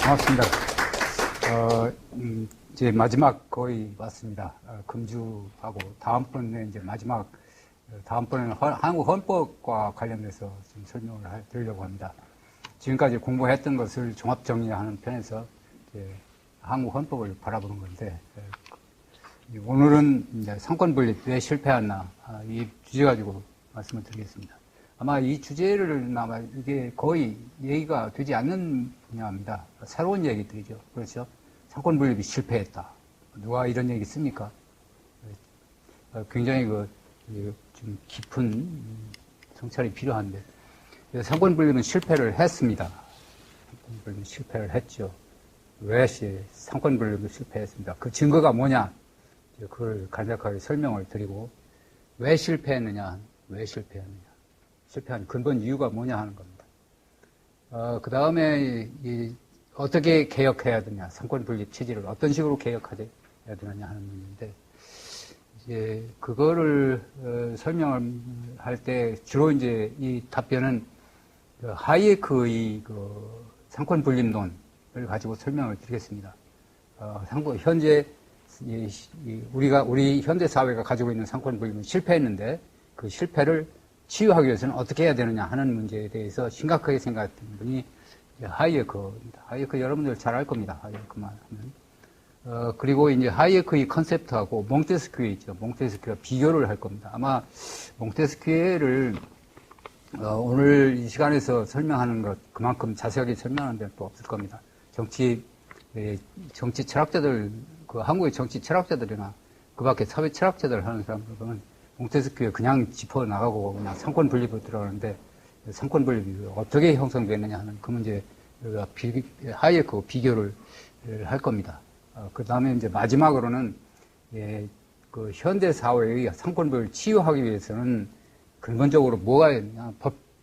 고맙습니다. 이제 마지막 거의 왔습니다. 금주하고 다음번에 이제 마지막, 다음번에는 한국 헌법과 관련해서 좀 설명을 드리려고 합니다. 지금까지 공부했던 것을 종합 정리하는 편에서 이제 한국 헌법을 바라보는 건데, 오늘은 이제 상권 분립 왜 실패했나, 이 주제 가지고 말씀을 드리겠습니다. 아마 이 주제를 아마 이게 거의 얘기가 되지 않는 분야입니다. 새로운 얘기들이죠. 그렇죠? 상권 분립이 실패했다. 누가 이런 얘기 씁니까? 굉장히 좀 깊은 성찰이 필요한데, 상권 분립은 실패를 했습니다. 상권 분립은 실패를 했죠. 왜 상권 분립을 실패했습니다. 그 증거가 뭐냐? 그걸 간략하게 설명을 드리고, 왜 실패했느냐? 실패한 근본 이유가 뭐냐 하는 겁니다. 그 다음에 어떻게 개혁해야 되냐, 상권 분립 체제를 어떤 식으로 개혁해야 되느냐 하는 문제인데, 이제 그거를 설명을 할 때 주로 이제 이 답변은 하이에크의 상권 분립론을 가지고 설명을 드리겠습니다. 현재 우리 현대 사회가 가지고 있는 상권 분립은 실패했는데 그 실패를 치유하기 위해서는 어떻게 해야 되느냐 하는 문제에 대해서 심각하게 생각했던 분이 하이에크입니다. 하이에크 여러분들 잘 알 겁니다. 하이에크만 하면. 그리고 이제 하이에크의 컨셉트하고 몽테스큐에 있죠. 몽테스큐와 비교를 할 겁니다. 아마 몽테스큐를 오늘 이 시간에서 설명하는 것 그만큼 자세하게 설명하는 데는 또 없을 겁니다. 정치 철학자들, 한국의 정치 철학자들이나 그 밖에 사회 철학자들 하는 사람들은 몽테스큐에 그냥 짚어나가고 그냥 상권 분립으로 들어가는데 상권 분립이 어떻게 형성되느냐 하는 그 문제, 하이에크하고 비교를 할 겁니다. 그 다음에 이제 마지막으로는, 그 현대 사회의 상권 분립을 치유하기 위해서는 근본적으로 뭐가 있냐,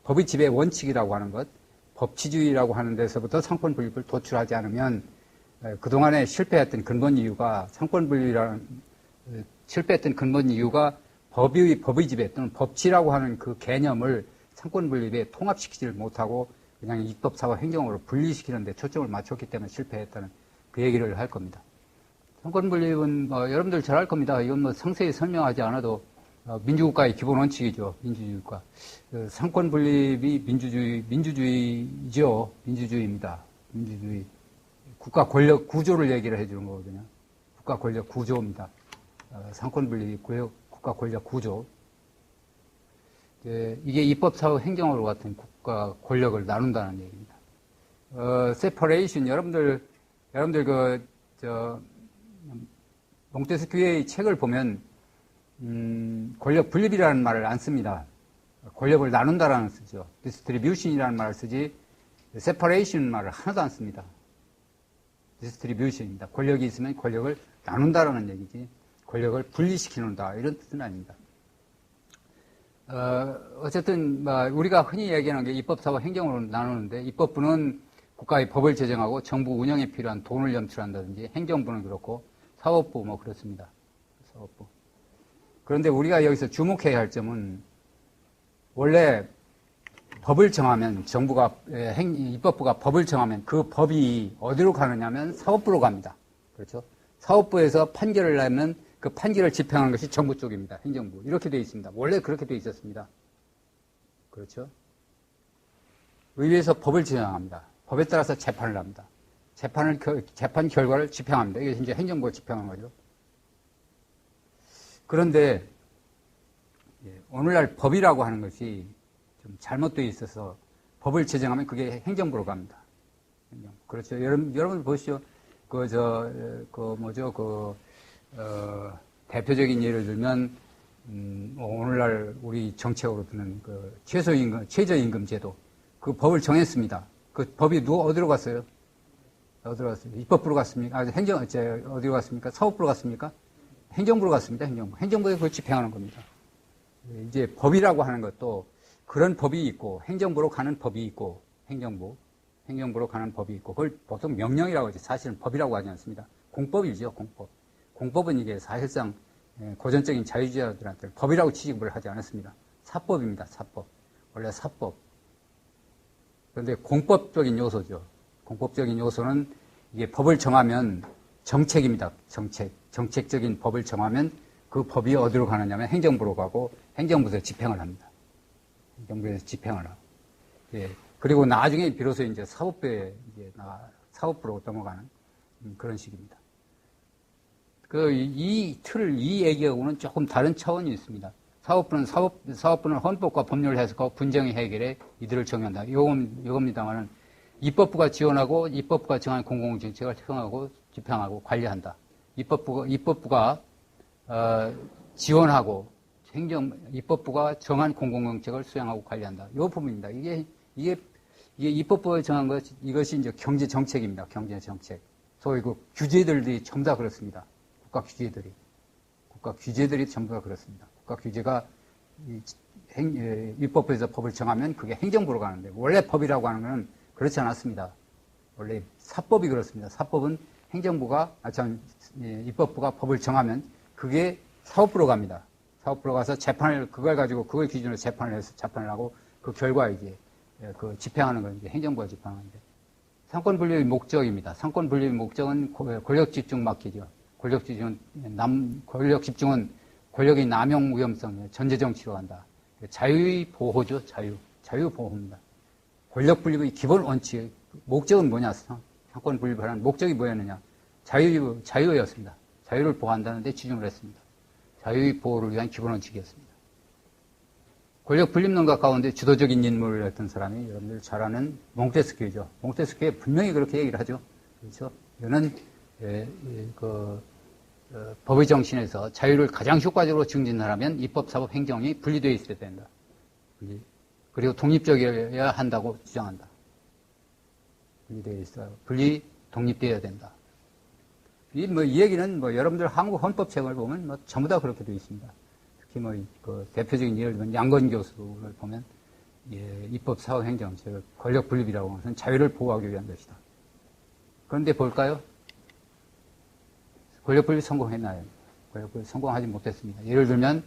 법의 지배 원칙이라고 하는 것, 법치주의라고 하는 데서부터 상권 분립을 도출하지 않으면 그동안에 실패했던 근본 이유가 실패했던 근본 이유가 법의 지배 또는 법치라고 하는 그 개념을 상권 분립에 통합시키지 못하고 그냥 입법사와 행정으로 분리시키는 데 초점을 맞췄기 때문에 실패했다는 그 얘기를 할 겁니다. 상권 분립은 여러분들 잘 알 겁니다. 이건 상세히 설명하지 않아도 민주국가의 기본 원칙이죠. 민주주의국가. 상권 분립이 민주주의죠. 민주주의입니다. 민주주의. 국가 권력 구조를 얘기를 해주는 거거든요. 국가 권력 구조입니다. 상권 분립이 국가 권력 구조. 이게 입법사와 행정으로 같은 국가 권력을 나눈다는 얘기입니다. separation, 여러분들 몽테스큐의 책을 보면, 권력 분립이라는 말을 안 씁니다. 권력을 나눈다라는 쓰죠. distribution이라는 말을 쓰지, separation 말을 하나도 안 씁니다. distribution입니다. 권력이 있으면 권력을 나눈다라는 얘기지, 권력을 분리시키는다, 이런 뜻은 아닙니다. 어쨌든, 우리가 흔히 얘기하는 게 입법사와 행정으로 나누는데, 입법부는 국가의 법을 제정하고 정부 운영에 필요한 돈을 연출한다든지, 행정부는 그렇고, 사법부 그렇습니다. 사법부. 그런데 우리가 여기서 주목해야 할 점은, 원래 법을 정하면 입법부가 법을 정하면 그 법이 어디로 가느냐면 사법부로 갑니다. 그렇죠? 사법부에서 판결을 내면 그 판결을 집행하는 것이 정부 쪽입니다. 행정부. 이렇게 되어 있습니다. 원래 그렇게 되어 있었습니다. 그렇죠? 의회에서 법을 제정합니다. 법에 따라서 재판을 합니다. 재판 결과를 집행합니다. 이게 이제 행정부가 집행하는 거죠. 그런데, 오늘날 법이라고 하는 것이 좀 잘못되어 있어서 법을 제정하면 그게 행정부로 갑니다. 그렇죠. 여러분 보시죠. 대표적인 예를 들면, 오늘날 우리 정책으로 드는 최저임금 제도. 그 법을 정했습니다. 그 법이 어디로 갔어요? 어디로 갔어요? 입법부로 갔습니까? 어디로 갔습니까? 사법부로 갔습니까? 행정부로 갔습니다. 행정부에 그걸 집행하는 겁니다. 이제 법이라고 하는 것도 그런 법이 있고, 행정부로 가는 법이 있고, 행정부로 가는 법이 있고, 그걸 보통 명령이라고 하죠. 사실은 법이라고 하지 않습니다. 공법이죠, 공법. 공법은 이게 사실상 고전적인 자유주의자들한테 법이라고 취급을 하지 않았습니다. 사법입니다, 사법. 원래 사법. 그런데 공법적인 요소죠. 공법적인 요소는 이게 법을 정하면 정책입니다. 정책적인 법을 정하면 그 법이 어디로 가느냐면 행정부로 가고 행정부에서 집행을 합니다. 행정부에서 집행을 하고. 예. 그리고 나중에 비로소 이제 사법부로 넘어가는 그런 식입니다. 이 얘기하고는 조금 다른 차원이 있습니다. 사법부는 헌법과 법률을 해석하고 분쟁의 해결에 이들을 정한다. 이겁니다만은 입법부가 지원하고 입법부가 정한 공공정책을 형하고 집행하고 관리한다. 입법부가 지원하고 입법부가 정한 공공정책을 수행하고 관리한다. 이 부분입니다. 이게 입법부가 정한 이것이 이제 경제정책입니다. 경제정책. 소위 그 규제들이 전부 다 그렇습니다. 국가 규제들이 전부 다 그렇습니다. 국가 규제가 입법부에서 법을 정하면 그게 행정부로 가는데 원래 법이라고 하는 것은 그렇지 않았습니다. 원래 사법이 그렇습니다. 사법은 입법부가 법을 정하면 그게 사법부로 갑니다. 사법부로 가서 그걸 가지고 그걸 기준으로 재판을 하고 그 결과 이제 그 집행하는 건 이제 행정부가 집행하는데 상권 분립의 목적입니다. 상권 분립의 목적은 권력 집중 막히죠. 권력 집중은 권력의 남용 위험성, 전제 정치로 간다. 자유의 보호죠. 자유 보호입니다. 권력 분립의 기본 원칙, 목적은 뭐냐? 상권 분립을 하는 목적이 뭐였느냐? 자유였습니다. 자유를 보호한다는 데 치중을 했습니다. 자유의 보호를 위한 기본 원칙이었습니다. 권력 분립론가 가운데 주도적인 인물을 했던 사람이 여러분들 잘 아는 몽테스키유죠. 몽테스키유 분명히 그렇게 얘기를 하죠. 그렇죠? 이거는 법의 정신에서 자유를 가장 효과적으로 증진하려면 입법, 사법, 행정이 분리되어 있어야 된다. 그리고 독립적이어야 한다고 주장한다. 분리되어 있어요. 독립되어야 된다. 이 얘기는 여러분들 한국 헌법책을 보면 전부 다 그렇게 되어 있습니다. 특히 대표적인 예를 들면 양건 교수를 보면 입법, 사법, 행정, 권력 분립이라고 하는 것은 자유를 보호하기 위한 것이다. 그런데 볼까요? 권력 분립 성공했나요? 권력 분립 성공하지 못했습니다. 예를 들면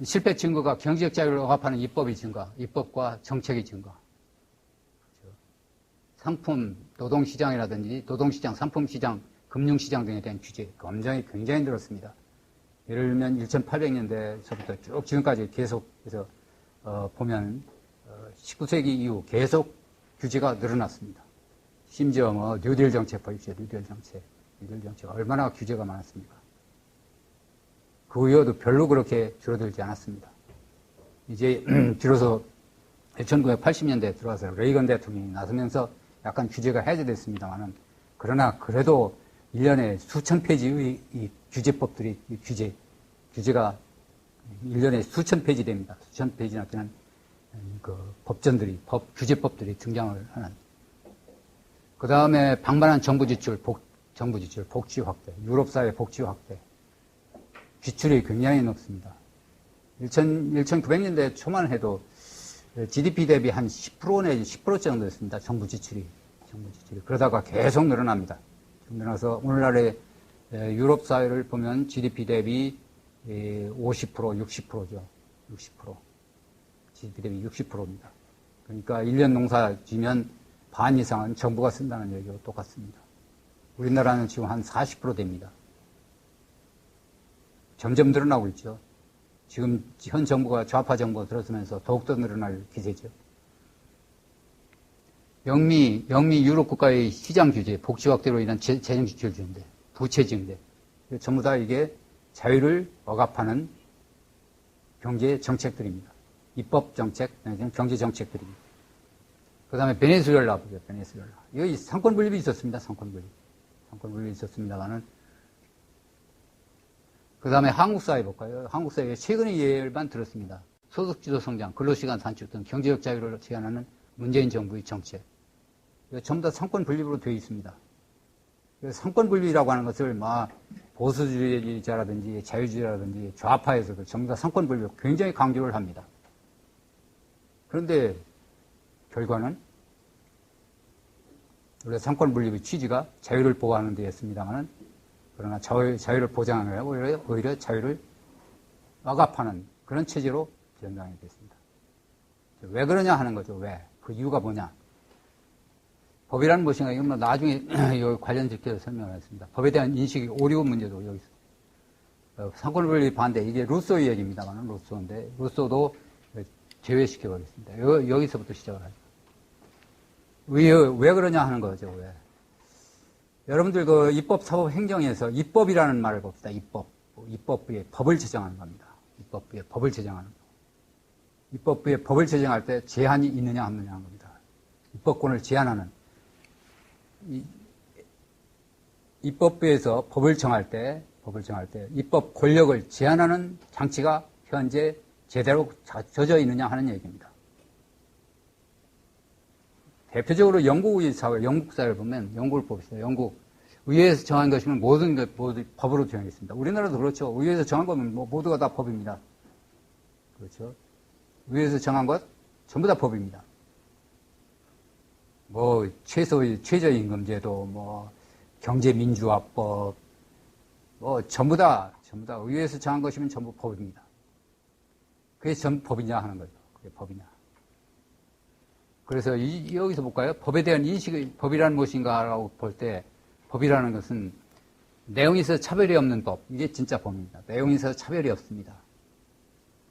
실패 증거가 경제적 자유를 억압하는 입법의 증거, 입법과 정책의 증거. 그렇죠? 상품, 노동시장이라든지 노동시장, 상품시장, 금융시장 등에 대한 규제, 굉장히 늘었습니다. 예를 들면 1800년대서부터 쭉 지금까지 계속해서 보면 19세기 이후 계속 규제가 늘어났습니다. 심지어 뉴딜 정책 보십시오. 뉴딜 정책 얼마나 규제가 많았습니까? 그 이후에도 별로 그렇게 줄어들지 않았습니다. 이제 비로소 1980년대에 들어와서 레이건 대통령이 나서면서 약간 규제가 해제됐습니다만은 그러나 그래도 1년에 수천 페이지의 이 규제가 1년에 수천 페이지 됩니다. 수천 페이지나 되는 규제법들이 등장을 하는. 그 다음에 방만한 정부 지출, 복지 확대, 유럽사회 복지 확대. 지출이 굉장히 높습니다. 1900년대 초만 해도 GDP 대비 한 10% 내지 10% 정도였습니다. 정부 지출이. 그러다가 계속 늘어납니다. 늘어나서 오늘날의 유럽 사회를 보면 GDP 대비 50%, 60%죠. 60%. GDP 대비 60%입니다. 그러니까 1년 농사 지면 반 이상은 정부가 쓴다는 얘기와 똑같습니다. 우리나라는 지금 한 40% 됩니다. 점점 늘어나고 있죠. 지금 현 정부가 좌파 정부가 들어서면서 더욱더 늘어날 기세죠. 영미 유럽 국가의 시장 규제, 복지 확대로 인한 재정 지출 증대, 부채 증대, 전부 다 이게 자유를 억압하는 경제 정책들입니다. 입법 정책, 경제 정책들입니다. 그 다음에 베네수엘라 보죠. 베네수엘라. 여기 상권 분립이 있었습니다. 상권 분립이 있었습니다만은. 그 다음에 한국 사회 볼까요? 한국 사회에 최근의 예를만 들었습니다. 소득주도 성장, 근로시간 단축 등 경제적 자유를 제한하는 문재인 정부의 정책. 전부 다 상권 분립으로 되어 있습니다. 상권 분립이라고 하는 것을 보수주의자라든지 자유주의자라든지 좌파에서도 전부 다 상권 분립을 굉장히 강조를 합니다. 그런데 결과는 원래 상권 분립의 취지가 자유를 보호하는 데였습니다만은 그러나 자유를 보장하느라 오히려 자유를 억압하는 그런 체제로 변장이 됐습니다. 왜 그러냐 하는 거죠. 왜? 그 이유가 뭐냐? 법이라는 무엇인가, 이건 뭐 나중에 관련 직계로 설명하겠습니다. 법에 대한 인식이 오류 문제도 여기 있습니다. 상권분리 반대, 이게 루소의 얘기입니다만, 루소인데, 루소도 제외시켜버리겠습니다. 여기서부터 시작을 하죠. 왜 그러냐 하는 거죠, 왜. 여러분들 그 입법, 사법, 행정에서 입법이라는 말을 봅시다. 입법부에 법을 제정하는 겁니다. 입법부에 법을 제정하는 거. 입법부에 법을 제정할 때 제한이 있느냐 없느냐 하는 겁니다. 입법권을 제한하는. 입법부에서 법을 정할 때 입법 권력을 제한하는 장치가 현재 제대로 젖어 있느냐 하는 얘기입니다. 대표적으로 영국 사회를 보면, 영국을 봅시다. 영국. 의회에서 정한 것이면 모든 법으로 정하겠습니다. 우리나라도 그렇죠. 의회에서 정한 거면 모두가 다 법입니다. 그렇죠. 의회에서 정한 것, 전부 다 법입니다. 최저임금제도, 경제민주화법, 전부 다 의회에서 정한 것이면 전부 법입니다. 그게 전부 법이냐 하는 거죠. 그게 법이냐. 그래서 여기서 볼까요? 법에 대한 인식이, 법이라는 무엇인가라고 볼 때, 법이라는 것은 내용에 있어서 차별이 없는 법. 이게 진짜 법입니다. 내용에 있어서 차별이 없습니다.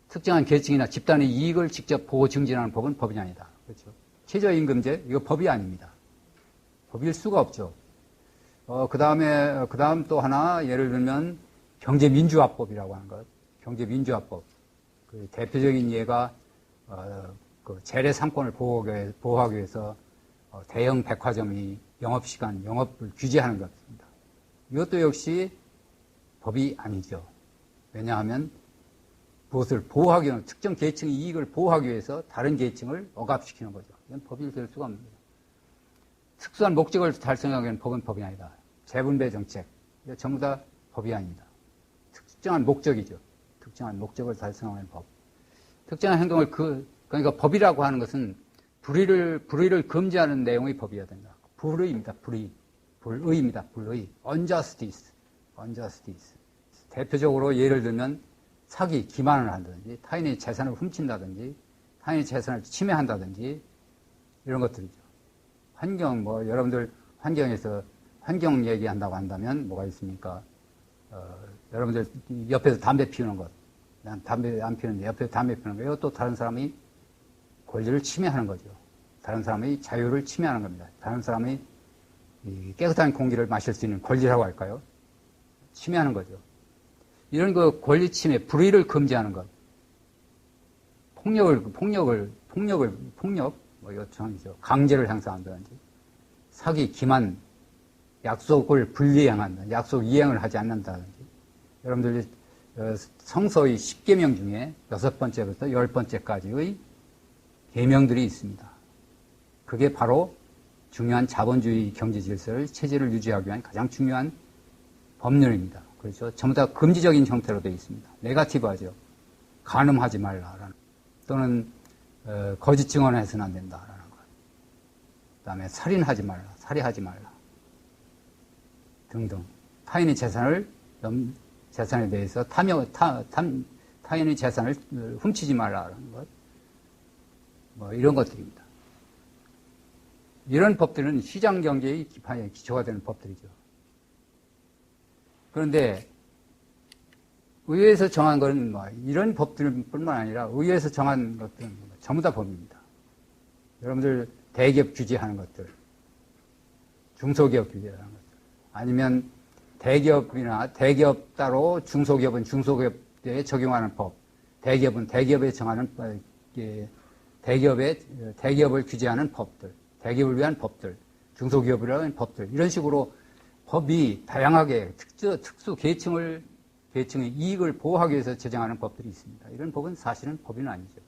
특정한 계층이나 집단의 이익을 직접 보호 증진하는 법은 법이 아니다. 그렇죠. 최저임금제, 이거 법이 아닙니다. 법일 수가 없죠. 그다음 또 하나, 예를 들면, 경제민주화법이라고 하는 것. 경제민주화법. 그 대표적인 예가, 그 재래 상권을 보호하기 위해서, 대형 백화점이 영업시간, 영업을 규제하는 것입니다. 이것도 역시 법이 아니죠. 왜냐하면, 무엇을 보호하기 위해서, 특정 계층의 이익을 보호하기 위해서 다른 계층을 억압시키는 거죠. 이건 법이 될 수가 없는 거죠. 특수한 목적을 달성하기 위한 법은 법이 아니다. 재분배 정책. 이거 전부 다 법이 아닙니다. 특정한 목적이죠. 특정한 목적을 달성하기 위한 법. 특정한 행동을 그러니까 법이라고 하는 것은 불의를 금지하는 내용의 법이어야 된다. 불의입니다. 불의입니다. 불의. unjustice. 대표적으로 예를 들면 사기, 기만을 한다든지, 타인의 재산을 훔친다든지, 타인의 재산을 침해한다든지, 이런 것들이죠. 여러분들 환경에서 환경 얘기한다고 한다면 뭐가 있습니까? 여러분들 옆에서 담배 피우는 것. 난 담배 안 피우는데 옆에서 담배 피우는 거. 이것도 다른 사람이 권리를 침해하는 거죠. 다른 사람의 자유를 침해하는 겁니다. 다른 사람이 깨끗한 공기를 마실 수 있는 권리라고 할까요? 침해하는 거죠. 이런 그 권리 침해, 불의를 금지하는 것. 폭력, 이거 정이죠. 강제를 행사한다든지, 사기, 기만, 약속을 불이행한다, 약속 이행을 하지 않는다든지. 여러분들 성서의 10계명 중에 6번째부터 10번째까지의 계명들이 있습니다. 그게 바로 중요한 자본주의 경제 질서를, 체제를 유지하기 위한 가장 중요한 법률입니다. 그렇죠. 전부 다 금지적인 형태로 되어 있습니다. 네거티브하죠. 간음하지 말라라는, 또는 거짓 증언해서는 안 된다라는 것. 그다음에 살인하지 말라, 살해하지 말라 등등. 타인의 재산에 대해서 타인의 재산을 훔치지 말라라는 것. 이런 것들입니다. 이런 법들은 시장 경제의 기초가 되는 법들이죠. 그런데 의회에서 정한 것은 이런 법들뿐만 아니라 의회에서 정한 것들은 전부 다 법입니다. 여러분들 대기업 규제하는 것들, 중소기업 규제하는 것들, 아니면 대기업 따로 중소기업은 중소기업에 적용하는 법, 대기업은 대기업에 정하는 대기업을 규제하는 법들, 대기업을 위한 법들, 중소기업을 위한 법들, 이런 식으로 법이 다양하게 특수 계층의 이익을 보호하기 위해서 제정하는 법들이 있습니다. 이런 법은 사실은 법은 아니죠.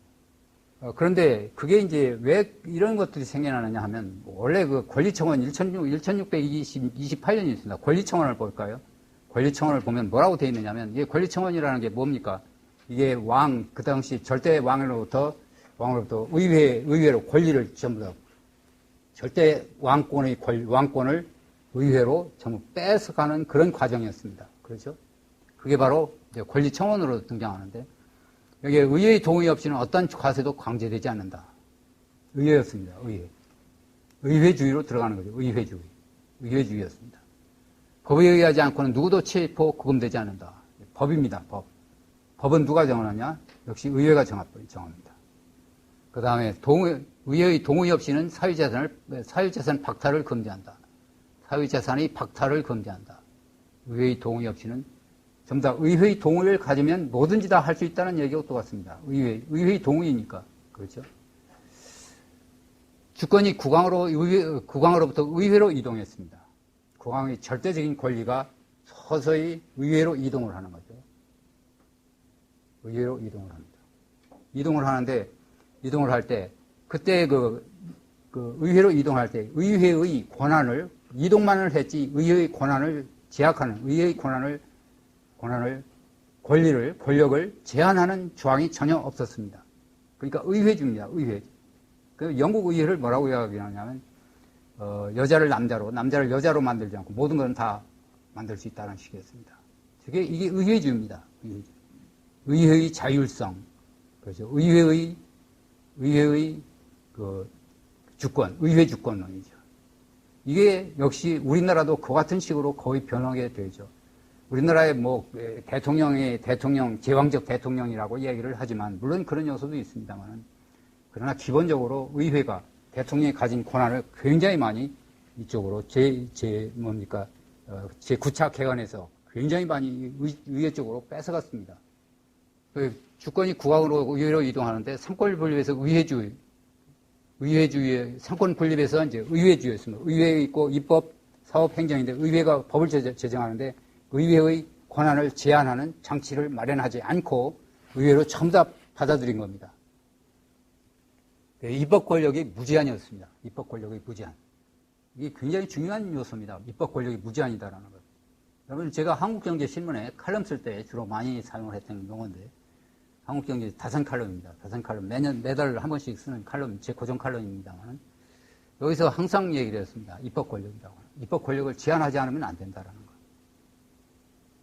그런데 그게 이제 왜 이런 것들이 생겨나느냐 하면, 원래 그 권리청원 1628년이 있습니다. 권리청원을 볼까요? 권리청원을 보면 뭐라고 되어 있느냐면, 이게 권리청원이라는 게 뭡니까? 이게 그 당시 절대 왕으로부터 의회로 권리를 전부 다, 절대 왕권을 의회로 전부 뺏어가는 그런 과정이었습니다. 그렇죠? 그게 바로 이제 권리청원으로 등장하는데, 여기에 의회의 동의 없이는 어떤 과세도 강제되지 않는다. 의회였습니다. 의회. 의회주의로 들어가는 거죠. 의회주의. 의회주의였습니다. 법에 의하지 않고는 누구도 체포, 구금되지 않는다. 법입니다. 법. 법은 누가 정하느냐? 역시 의회가 정합니다. 그 다음에 의회의 동의 없이는 사유재산 박탈을 금지한다. 사유재산의 박탈을 금지한다. 의회의 동의 없이는 전부 다 의회의 동의를 가지면 뭐든지 다 할 수 있다는 얘기가 똑같습니다. 의회의 동의니까. 그렇죠? 주권이 국왕으로부터 의회로 이동했습니다. 국왕의 절대적인 권리가 서서히 의회로 이동을 하는 거죠. 의회로 이동을 합니다. 이동을 할 때, 그때 의회로 이동할 때 의회의 권한을, 이동만을 했지 의회의 권한을 제약하는, 의회의 권력을 제한하는 조항이 전혀 없었습니다. 그러니까 의회주입니다. 의회주. 그 영국 의회를 뭐라고 이야기하냐면, 여자를 남자를 여자로 만들지 않고 모든 건 다 만들 수 있다는 식이었습니다. 이게 의회주입니다. 의회의 자율성. 그렇죠. 의회의 주권, 의회 주권론이죠. 이게 역시 우리나라도 그 같은 식으로 거의 변하게 되죠. 우리나라의 대통령, 제왕적 대통령이라고 이야기를 하지만, 물론 그런 요소도 있습니다만, 그러나 기본적으로 의회가 대통령이 가진 권한을 굉장히 많이 이쪽으로 제9차 개헌에서 굉장히 많이 의회 쪽으로 뺏어갔습니다. 주권이 국왕으로 의회로 이동하는데 상권 분립에서 의회주의, 상권 분립에서 이제 의회주의였습니다. 의회에 있고 입법, 사업, 행정인데 의회가 법을 제정하는데 의회의 권한을 제한하는 장치를 마련하지 않고 의회로 전부 다 받아들인 겁니다. 입법 권력이 무제한이었습니다. 입법 권력이 무제한. 이게 굉장히 중요한 요소입니다. 입법 권력이 무제한이다라는 것. 여러분, 제가 한국경제신문에 칼럼 쓸 때 주로 많이 사용을 했던 용어인데, 한국경제 다산 칼럼입니다. 다산 칼럼. 매달 한 번씩 쓰는 칼럼, 제 고정 칼럼입니다만, 여기서 항상 얘기를 했습니다. 입법 권력이라고. 입법 권력을 제한하지 않으면 안 된다라는 것.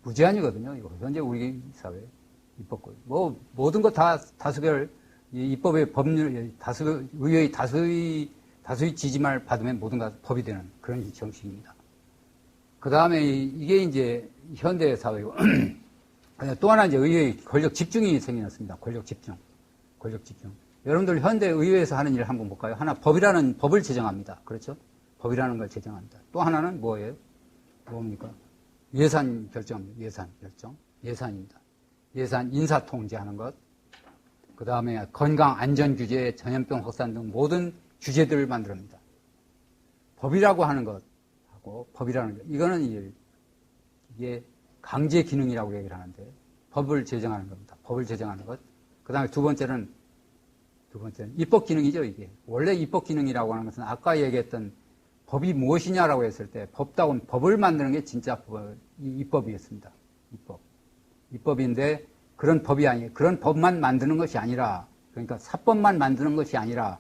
무제한이거든요, 이거. 현재 우리 사회. 입법 권력. 모든 거 다 다수결, 입법의 법률, 의회의 다수의 지지만 받으면 모든 것 법이 되는 그런 정식입니다. 그 다음에 이게 이제 현대 사회고, 또 하나 이제 의회의 권력 집중이 생겨났습니다. 권력 집중. 여러분들 현대 의회에서 하는 일을 한번 볼까요? 하나, 법을 제정합니다. 그렇죠? 법이라는 걸 제정합니다. 또 하나는 뭐예요? 뭡니까? 예산 결정합니다. 예산입니다. 예산 인사 통제하는 것. 그 다음에 건강 안전 규제, 전염병 확산 등 모든 규제들을 만듭니다. 법이라고 하는 것하고 법이라는 것, 이거는 이게 강제 기능이라고 얘기를 하는데 법을 제정하는 겁니다. 법을 제정하는 것. 그 다음에 두 번째는 입법 기능이죠. 이게 원래 입법 기능이라고 하는 것은 아까 얘기했던 법이 무엇이냐라고 했을 때 법다운 법을 만드는 게 진짜 입법이었습니다. 입법인데 그런 법만 만드는 것이 아니라, 그러니까 사법만 만드는 것이 아니라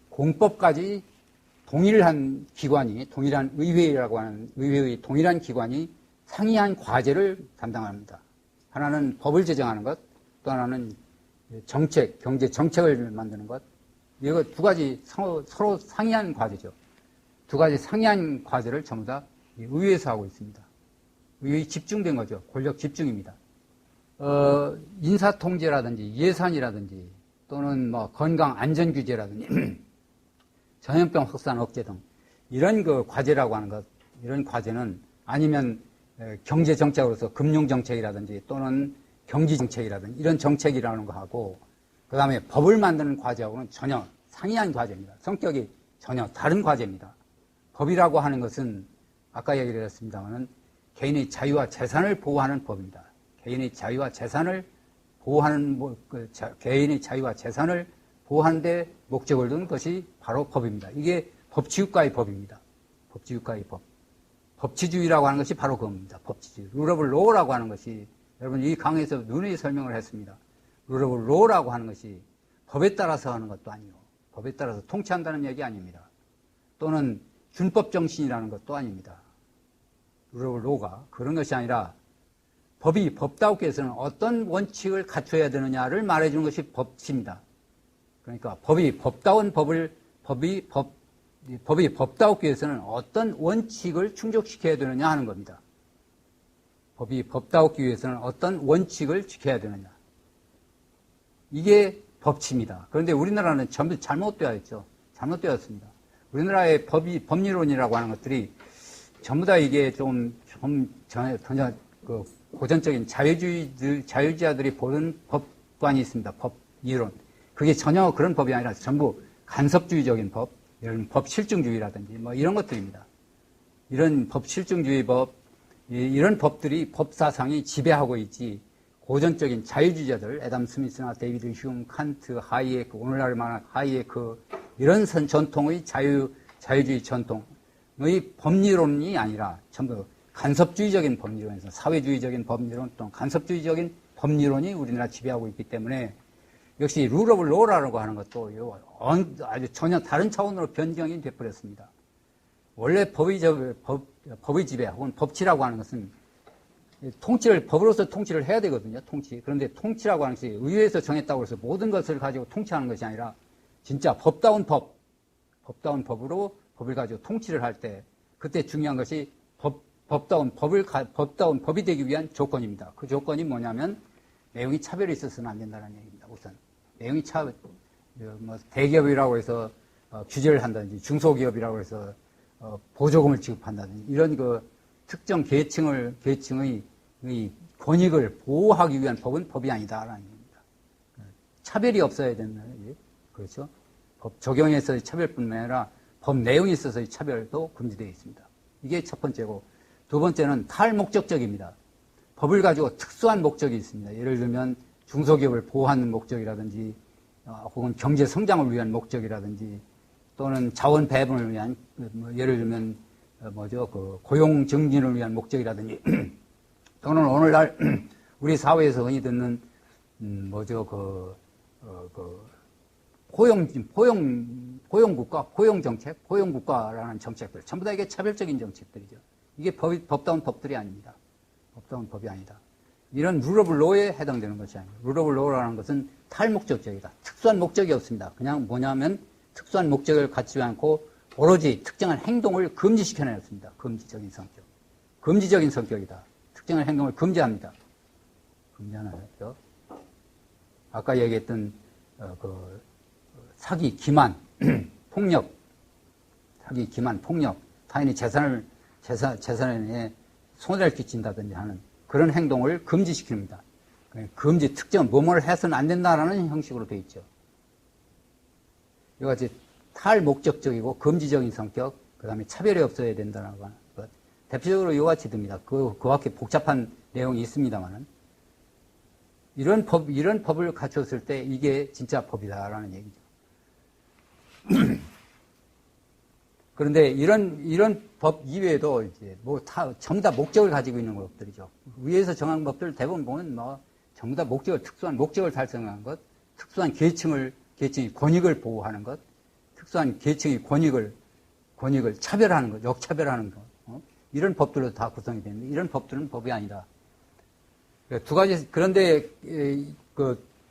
공법까지 동일한 의회라고 하는 의회의 동일한 기관이 상이한 과제를 담당합니다. 하나는 법을 제정하는 것, 또 하나는 경제 정책을 만드는 것. 이거 두 가지 서로 상이한 과제죠. 두 가지 상이한 과제를 전부 다 의회에서 하고 있습니다. 의회에 집중된 거죠. 권력 집중입니다. 인사통제라든지 예산이라든지 또는 건강 안전 규제라든지 전염병 확산 억제 등 이런 과제라고 하는 것, 이런 과제는 아니면 경제 정책으로서 금융 정책이라든지 또는 경기 정책이라든지 이런 정책이라는 거 하고, 그 다음에 법을 만드는 과제하고는 전혀 상이한 과제입니다. 성격이 전혀 다른 과제입니다. 법이라고 하는 것은 아까 얘기를 했습니다만은 개인의 자유와 재산을 보호하는 법입니다. 개인의 자유와 재산을 보호하는 데 목적을 둔 것이 바로 법입니다. 이게 법치국가의 법입니다. 법치국가의 법. 법치주의라고 하는 것이 바로 그겁니다. 법치주의. 룰 오브 로우라고 하는 것이, 여러분 이 강의에서 누누이 설명을 했습니다. 룰 오브 로우라고 하는 것이 법에 따라서 하는 것도 아니고, 법에 따라서 통치한다는 얘기 아닙니다. 또는 준법 정신이라는 것도 아닙니다. 룰 오브 로우가 그런 것이 아니라 법이 법다우게 해서는 어떤 원칙을 갖춰야 되느냐를 말해주는 것이 법치입니다. 그러니까 법이 법다운 법을 법이 법다우기 위해서는 어떤 원칙을 충족시켜야 되느냐 하는 겁니다. 법이 법다우기 위해서는 어떤 원칙을 지켜야 되느냐. 이게 법치입니다. 그런데 우리나라는 전부 잘못되어 있죠. 잘못되었습니다. 우리나라의 법리론이라고 하는 것들이 전부 다 이게 좀 그 고전적인 자유주의자들이 보는 법관이 있습니다. 법리론. 그게 전혀 그런 법이 아니라 전부 간섭주의적인 법, 이런 법실증주의라든지 뭐 이런 것들입니다. 이런 법실증주의 법, 이런 법들이 법사상이 지배하고 있지, 고전적인 자유주의자들, 애담 스미스나 데이비드 휴움, 칸트, 하이에크, 오늘날 말하는 하이에크, 이런 전통의 자유주의 전통의 법리론이 아니라 전부 간섭주의적인 법리론에서 사회주의적인 법리론 또는 간섭주의적인 법리론이 우리나라 지배하고 있기 때문에 역시 룰 오브 로라고 하는 것도 아주 전혀 다른 차원으로 변경이 되어버렸습니다. 원래 법의 지배 혹은 법치라고 하는 것은 법으로서 통치를 해야 되거든요. 통치. 그런데 통치라고 하는 것이 의회에서 정했다고 해서 모든 것을 가지고 통치하는 것이 아니라 진짜 법다운 법으로 법을 가지고 통치를 할 때 그때 중요한 것이 법다운 법이 되기 위한 조건입니다. 그 조건이 뭐냐면 내용이 차별이 있어서는 안 된다는 얘기입니다. 우선 내용이 대기업이라고 해서 규제를 한다든지 중소기업이라고 해서 보조금을 지급한다든지 이런 그 특정 계층의 권익을 보호하기 위한 법은 법이 아니다라는 얘기입니다. 차별이 없어야 된다는 얘기. 그렇죠? 법 적용에서의 차별뿐만 아니라 법 내용에 있어서의 차별도 금지되어 있습니다. 이게 첫 번째고, 두 번째는 탈목적적입니다. 법을 가지고 특수한 목적이 있습니다. 예를 들면 중소기업을 보호하는 목적이라든지 혹은 경제 성장을 위한 목적이라든지 또는 자원 배분을 위한 예를 들면 고용 증진을 위한 목적이라든지 또는 오늘날 우리 사회에서 흔히 듣는 고용국가, 고용정책, 고용국가라는 정책들 전부 다 이게 차별적인 정책들이죠. 이게 법다운 법들이 아닙니다. 법다운 법이 아니다. 이런 룰 오브 로에 해당되는 것이 아니에요. 룰 오브 로라는 것은 탈목적적이다. 특수한 목적이 없습니다. 그냥 뭐냐면 특수한 목적을 갖지 않고 오로지 특정한 행동을 금지시켜내었습니다. 금지적인 성격. 금지적인 성격이다. 특정한 행동을 금지합니다. 금지하는 거죠. 아까 얘기했던 사기, 기만, 폭력, 사기, 기만, 폭력, 타인의 재산에 손해를 끼친다든지 하는 그런 행동을 금지시킵니다. 금지, 특정, 뭐뭐를 해서는 안 된다라는 형식으로 되어 있죠. 이와 같이 탈목적적이고 금지적인 성격, 그 다음에 차별이 없어야 된다는 것. 대표적으로 이와 같이 듭니다. 그 밖에 복잡한 내용이 있습니다만은. 이런 법을 갖췄을 때 이게 진짜 법이다라는 얘기죠. 그런데 이런 법 이외에도 이제 전부 다 목적을 가지고 있는 것들이죠. 위에서 정한 법들 대부분 보면 전부 다 특수한 목적을 달성한 것, 특수한 계층의 권익을 보호하는 것, 특수한 계층의 권익을 차별하는 것, 역차별하는 것, 이런 법들로 다 구성이 되는데 이런 법들은 법이 아니다. 두 가지, 그런데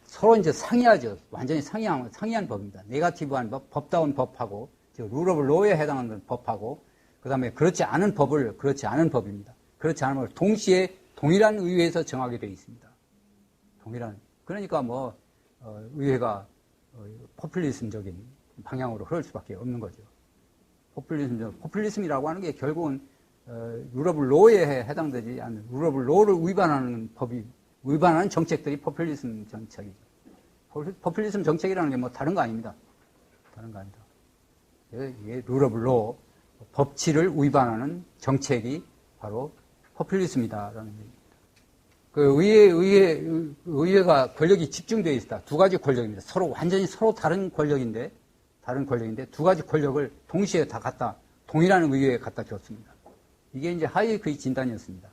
서로 이제 상이하죠. 완전히 상이한 법입니다. 네거티브한 법, 법다운 법하고 룰 오브 로에 해당하는 법하고 그다음에 그렇지 않은 법입니다. 그렇지 않은 법을 동시에 동일한 의회에서 정하게 되어 있습니다. 그러니까 의회가 포퓰리즘적인 방향으로 흐를 수밖에 없는 거죠. 포퓰리즘이라고 하는 게 결국은 룰 오브 로에 해당되지 않는 룰 오브 로를 위반하는 정책들이 포퓰리즘 정책이죠. 포퓰리즘 정책이라는 게 다른 거 아닙니다. 이게 룰 오브 로, 법치를 위반하는 정책이 바로 포퓰리즘이다라는 얘기입니다. 의회가 권력이 집중되어 있다. 두 가지 권력입니다. 완전히 서로 다른 권력인데 두 가지 권력을 동시에 동일한 의회에 갖다 줬습니다. 이게 이제 하이에크의 진단이었습니다.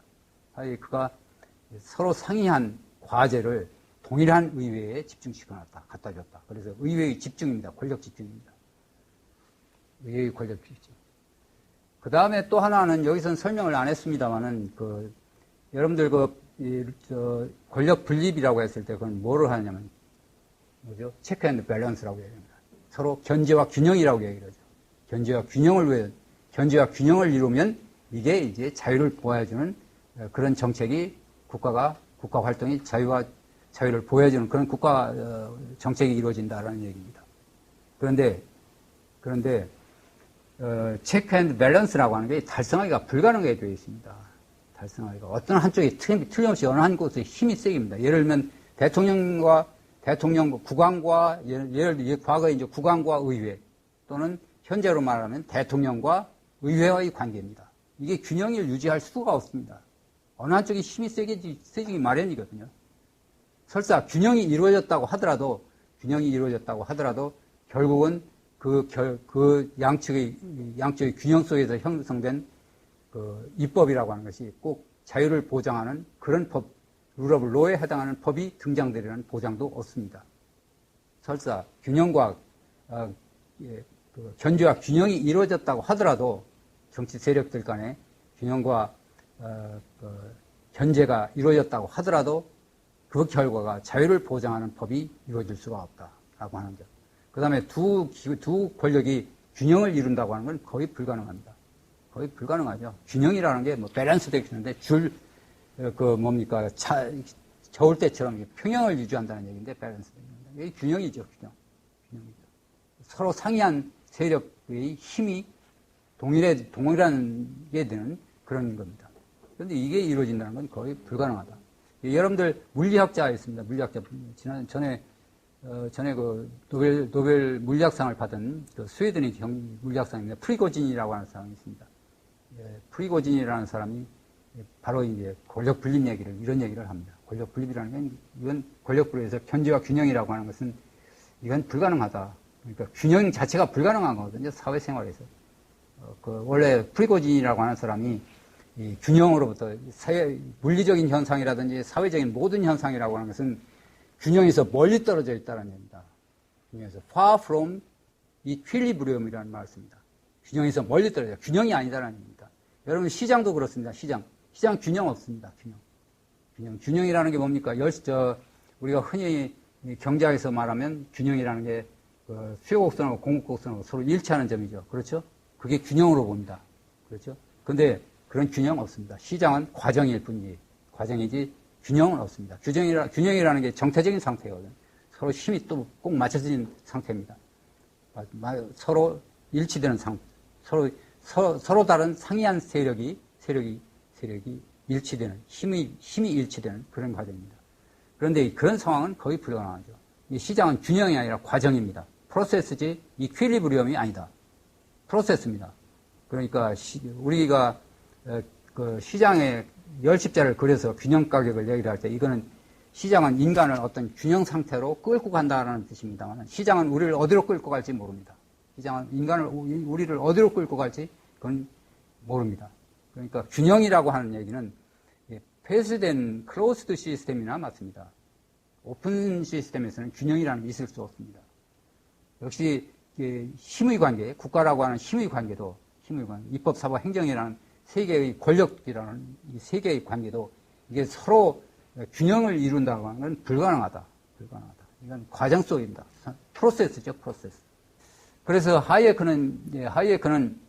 하이에크가 서로 상이한 과제를 동일한 의회에 집중시켜놨다, 갖다 줬다. 그래서 의회의 집중입니다. 권력 집중입니다. 의회의 권력 집중. 그 다음에 또 하나는 여기서는 설명을 안 했습니다만은 여러분들 권력 분립이라고 했을 때 그건 뭐를 하냐면 체크 앤드 밸런스라고 얘기합니다. 서로 견제와 균형이라고 얘기를 하죠. 견제와 균형을 이루면 이게 이제 자유를 보호해주는 그런 정책이 국가 활동이 자유를 보호해주는 그런 국가 정책이 이루어진다라는 얘기입니다. 그런데 체크 앤드 밸런스라고 하는 게 달성하기가 불가능하게 되어 있습니다. 달성하기가 어떤 한쪽이 틀림없이 어느 한 곳에 힘이 세입니다. 예를 들면 국왕과 과거에 이제 국왕과 의회 또는 현재로 말하면 대통령과 의회와의 관계입니다. 이게 균형을 유지할 수가 없습니다. 어느 한쪽이 힘이 세지기 마련이거든요. 설사 균형이 이루어졌다고 하더라도 결국은 그 양측의 균형 속에서 형성된 그 입법이라고 하는 것이 꼭 자유를 보장하는 그런 법, 룰 오브 로에 해당하는 법이 등장되리라는 보장도 없습니다. 설사 균형과 견제와 균형이 이루어졌다고 하더라도 정치 세력들 간의 균형과 견제가 이루어졌다고 하더라도 그 결과가 자유를 보장하는 법이 이루어질 수가 없다라고 하는 점. 그 다음에 두 권력이 균형을 이룬다고 하는 건 거의 불가능합니다. 거의 불가능하죠. 균형이라는 게 뭐 밸런스 되어 있는데 저울 때처럼 평형을 유지한다는 얘기인데 밸런스. 이게 균형이죠, 균형이죠. 서로 상이한 세력의 힘이 동일하게 되는 그런 겁니다. 그런데 이게 이루어진다는 건 거의 불가능하다. 여러분들 물리학자였습니다. 물리학자. 전에 그 노벨 물리학상을 받은 그 스웨덴의 물리학상입니다. 프리고진이라고 하는 사람이 있습니다. 프리고진이라는 사람이 바로 이제 권력 분립 이런 얘기를 합니다. 권력 분립이라는 건 이건 권력 분립에서 견제와 균형이라고 하는 것은 이건 불가능하다. 그러니까 균형 자체가 불가능한 거거든요. 사회생활에서. 원래 프리고진이라고 하는 사람이 이 균형으로부터 물리적인 현상이라든지 사회적인 모든 현상이라고 하는 것은 균형에서 멀리 떨어져 있다는 얘기입니다. 균형에서 far from equilibrium이라는 말을 씁니다. 균형에서 멀리 떨어져. 균형이 아니다라는 얘기입니다. 여러분 시장도 그렇습니다. 시장 균형 없습니다. 균형이라는 게 뭡니까? 우리가 흔히 경제학에서 말하면 균형이라는 게 수요곡선하고 공급곡선하고 서로 일치하는 점이죠. 그렇죠? 그게 균형으로 봅니다. 그렇죠? 근데 그런 균형 없습니다. 시장은 과정일 뿐이지. 과정이지 균형은 없습니다. 균형이라는 게 정태적인 상태거든요. 서로 힘이 또 꼭 맞춰진 상태입니다. 서로 일치되는 상태. 서로 다른 상이한 세력이 일치되는, 힘이 일치되는 그런 과정입니다. 그런데 그런 상황은 거의 불가능하죠. 이 시장은 균형이 아니라 과정입니다. 프로세스지 이퀄리브리엄이 아니다. 프로세스입니다. 그러니까 우리가 그 시장의 열십자를 그려서 균형 가격을 얘기를 할 때 이거는 시장은 인간을 어떤 균형 상태로 끌고 간다는 뜻입니다만 시장은 우리를 어디로 끌고 갈지 모릅니다. 시장은 우리를 어디로 끌고 갈지 그건 모릅니다. 그러니까 균형이라고 하는 얘기는 폐쇄된 클로스드 시스템이나 맞습니다. 오픈 시스템에서는 균형이라는 게 있을 수 없습니다. 역시 힘의 관계, 국가라고 하는 힘의 관계도 입법, 사법, 행정이라는 세 개의 권력이라는 이 세 개의 관계도 이게 서로 균형을 이룬다고 하는 건 불가능하다. 이건 과정 속입니다. 프로세스죠, 프로세스. 그래서 하이에크는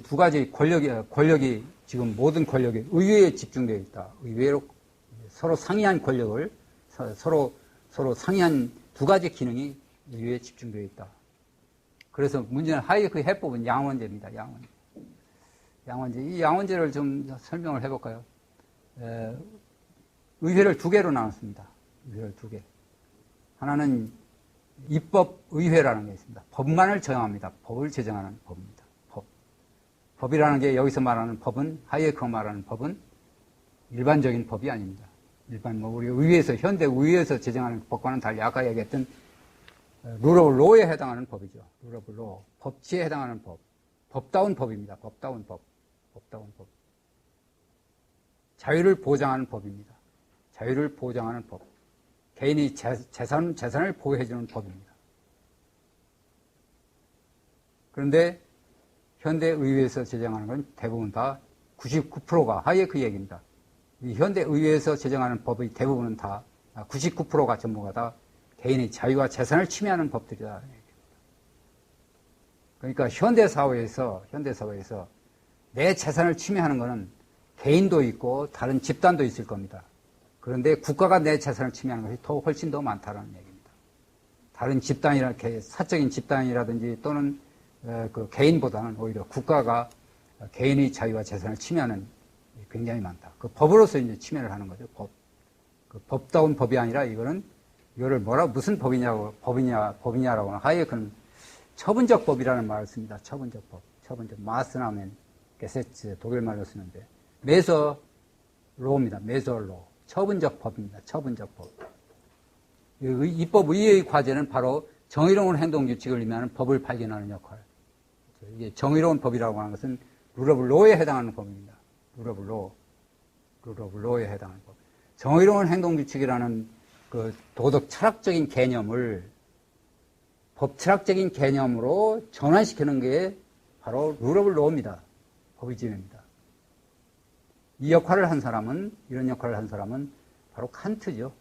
두 가지 권력이 지금 모든 권력이 의회에 집중되어 있다. 의회로 서로 상이한 권력을 서로 상이한 두 가지 기능이 의회에 집중되어 있다. 그래서 문제는 하이에크의 해법은 양원제입니다. 양원제. 이 양원제를 좀 설명을 해볼까요? 의회를 두 개로 나눴습니다. 의회를 두 개. 하나는 입법의회라는 게 있습니다. 법만을 정합니다. 법을 제정하는 법입니다. 법이라는 게 여기서 말하는 법은, 하이에크가 말하는 법은 일반적인 법이 아닙니다. 우리 의회에서, 현대 의회에서 제정하는 법과는 달리 아까 얘기했던 룰 오브 로에 해당하는 법이죠. 룰 오브 로. 법치에 해당하는 법. 법다운 법입니다. 법다운 법. 자유를 보장하는 법입니다. 자유를 보장하는 법. 개인이 재산을 보호해주는 법입니다. 그런데 현대 의회에서 제정하는 건 대부분 다 99%가 하이에크 얘기입니다. 이 현대 의회에서 제정하는 법의 대부분은 다 99%가 전부가 다 개인의 자유와 재산을 침해하는 법들이다. 그러니까 현대사회에서 내 재산을 침해하는 것은 개인도 있고 다른 집단도 있을 겁니다. 그런데 국가가 내 재산을 침해하는 것이 훨씬 더 많다는 얘기입니다. 다른 집단이라, 사적인 집단이라든지 또는 그 개인보다는 오히려 국가가 개인의 자유와 재산을 침해하는 굉장히 많다. 그 법으로서 이제 침해를 하는 거죠. 그 법다운 법이 아니라 이거를 무슨 법이냐라고 하는 하이에크는 처분적 법이라는 말을 씁니다. 처분적 마스나멘 게세츠 독일 말로 쓰는데 메서로입니다. 메서로 처분적 법입니다. 처분적 법. 입법 의회의 과제는 바로 정의로운 행동 규칙을 의미하는 법을 발견하는 역할. 이게 정의로운 법이라고 하는 것은 룰 오브 로에 해당하는 법입니다. 룰 오브 로에 해당하는 법. 정의로운 행동 규칙이라는 그 도덕 철학적인 개념을 법 철학적인 개념으로 전환시키는 게 바로 룰 오브 로입니다. 법의 지혜입니다. 이런 역할을 한 사람은 바로 칸트죠.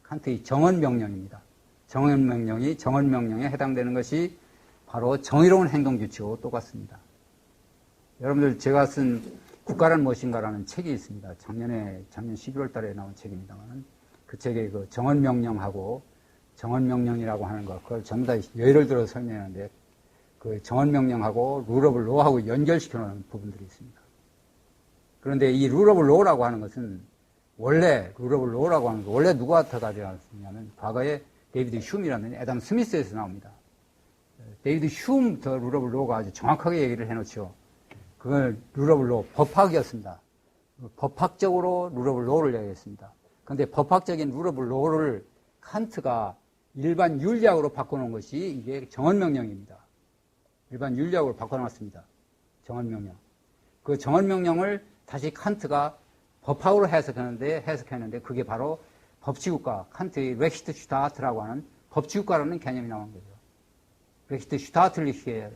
칸트의 정언명령입니다. 정언명령에 해당되는 것이 바로 정의로운 행동규칙하고 똑같습니다. 여러분들 제가 쓴 국가란 무엇인가라는 책이 있습니다. 작년 11월 달에 나온 책입니다만 그 책에 그 정언명령하고 정언명령이라고 하는 것 그걸 전부 다 예를 들어 설명하는데 그 정언명령하고 룰 오브 로하고 연결시켜 놓은 부분들이 있습니다. 그런데 이 룰 오브 로라고 하는 것은 원래 누구한테 가져왔냐면 과거에 데이비드 흉이라는 애담 스미스에서 나옵니다. 데이비드 흉 더 룰 오브 로가 아주 정확하게 얘기를 해놓죠. 그걸 룰 오브 로 법학이었습니다. 법학적으로 룰 오브 로를 얘기했습니다. 그런데 법학적인 룰 오브 로를 칸트가 일반 윤리학으로 바꿔놓은 것이 이게 정언명령입니다. 일반 윤리학으로 바꿔놨습니다. 정언명령. 그 정언명령을 다시 칸트가 법학으로 해석했는데 그게 바로 법치국가, 칸트의 레히트슈타트라고 하는 법치국가라는 개념이 나온 거죠. 레히트슈타트리히의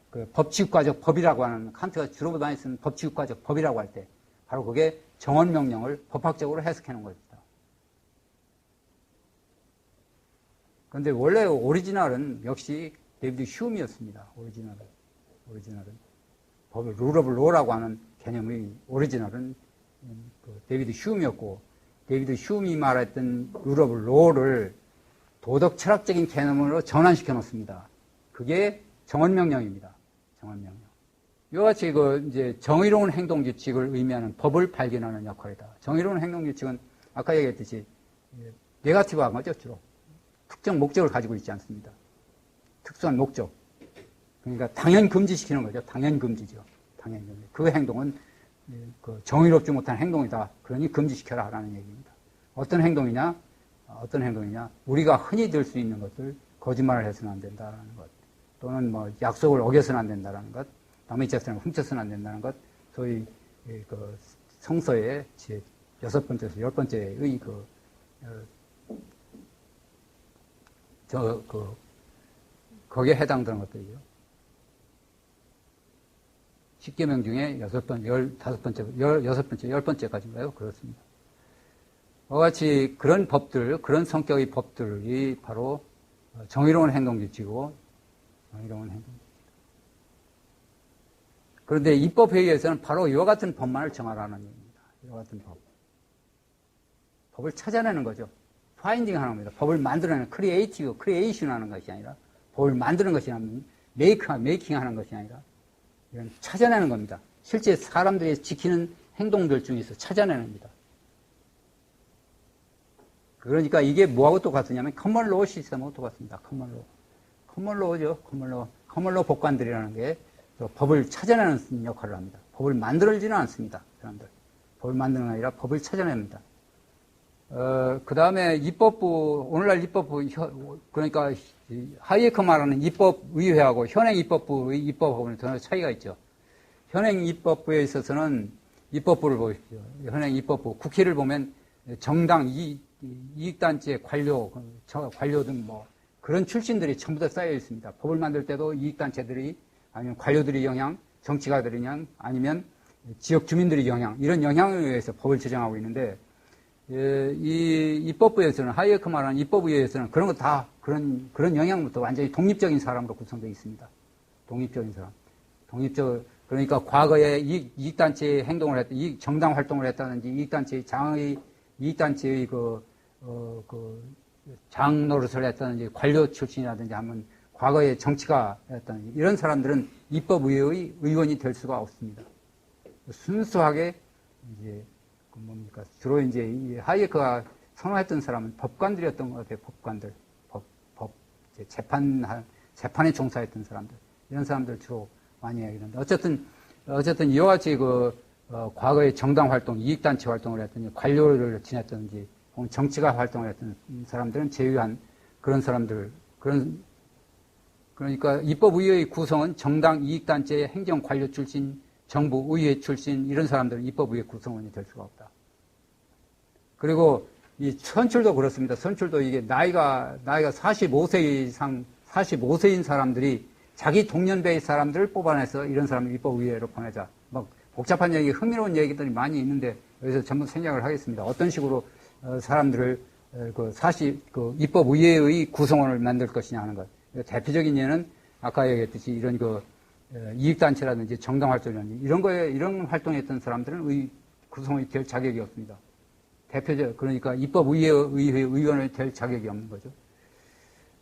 그 법치국가적 법이라고 하는 칸트가 주로 많이 쓴 법치국가적 법이라고 할 때 바로 그게 정언명령을 법학적으로 해석해 놓은 겁니다. 그런데 원래 오리지널은 역시 데이비드 흉이었습니다. 오리지널은 법을 룰 오브 로라고 하는 개념의 오리지널은 그 데이비드 흉이었고 데이비드 흉이 말했던 룰 오브 로를 도덕 철학적인 개념으로 전환시켜 놓습니다. 그게 정언명령입니다. 정언명령. 이와 같이 이제 정의로운 행동 규칙을 의미하는 법을 발견하는 역할이다. 정의로운 행동 규칙은 아까 얘기했듯이 네거티브한 거죠, 주로. 특정 목적을 가지고 있지 않습니다. 특수한 목적. 그러니까 당연 금지시키는 거죠. 당연 금지죠. 당연 금지. 그 행동은 그 정의롭지 못한 행동이다. 그러니 금지시켜라 라는 얘기입니다. 어떤 행동이냐? 우리가 흔히 들 수 있는 것들, 거짓말을 해서는 안 된다라는 것. 또는 뭐 약속을 어겨서는 안 된다라는 것. 남의 재산을 훔쳐서는 안 된다는 것. 소위 그 성서의 제 6번째에서 10번째의 거기에 해당되는 것들이죠. 10계명 중에 10번째까지인가요? 그렇습니다. 이와 같이 그런 법들, 그런 성격의 법들이 바로 정의로운 행동규칙이고, 정의로운 행동규칙. 그런데 입법회의에서는 바로 이와 같은 법만을 정하라는 얘기입니다. 이와 같은 법. 법을 찾아내는 거죠. 파인딩 하는 겁니다. 법을 만들어내는, 크리에이션 하는 것이 아니라, 법을 만드는 것이 아니라, 메이킹 하는 것이 아니라, 이런 찾아내는 겁니다. 실제 사람들이 지키는 행동들 중에서 찾아내는 겁니다. 그러니까 이게 뭐하고 똑같으냐면 커먼로 시스템하고 똑같습니다. 커먼로죠. 커먼로 법관들이라는 게 법을 찾아내는 역할을 합니다. 법을 만들지는 않습니다. 사람들. 법을 만드는 게 아니라 법을 찾아냅니다. 그 다음에 입법부, 오늘날 입법부, 그러니까 하이에크 말하는 입법의회하고 현행 입법부의 입법하고는 전혀 차이가 있죠. 현행 입법부에 있어서는 입법부를 보십시오. 현행 입법부, 국회를 보면 정당, 이익단체, 관료든 뭐 그런 출신들이 전부 다 쌓여 있습니다. 법을 만들 때도 이익단체들이 아니면 관료들의 영향, 정치가들의 영향, 아니면 지역 주민들의 영향, 이런 영향에 의해서 법을 제정하고 있는데 이 입법부에서는 하이에크 말하는 입법부에서는 그런 거 다 그런 영향부터 완전히 독립적인 사람으로 구성되어 있습니다. 독립적인 사람. 그러니까 과거에 이익단체의 행동을 정당 활동을 했다든지 이익단체의 장 노릇을 했다든지 관료 출신이라든지 하면 과거에 정치가 했다든지 이런 사람들은 입법의회의 의원이 될 수가 없습니다. 순수하게 이제 주로 이제 이 하이에크가 선호했던 사람은 법관들이었던 것 같아요. 법관들, 재판에 종사했던 사람들, 이런 사람들 주로 많이 얘기하는데 어쨌든 이와 같이 과거에 정당 활동, 이익단체 활동을 했든지 관료를 지냈든지 혹은 정치가 활동을 했던 사람들은 제외한 그런 사람들, 그러니까 입법의회의 구성은 정당 이익단체의 행정관료 출신, 정부 의회 출신 이런 사람들은 입법의회 구성원이 될 수가 없다. 그리고 이 선출도 그렇습니다. 선출도 이게 나이가 45세인 사람들이 자기 동년배의 사람들을 뽑아내서 이런 사람을 입법의회로 보내자. 막 복잡한 얘기, 흥미로운 얘기들이 많이 있는데 여기서 전부 생략을 하겠습니다. 어떤 식으로 사람들을 입법의회의 구성원을 만들 것이냐 하는 것. 대표적인 예는 아까 얘기했듯이 이런 이익단체라든지 정당활동이라든지 이런 활동했던 사람들은 구성원이 될 자격이 없습니다. 그러니까 입법의회 의원을 될 자격이 없는 거죠.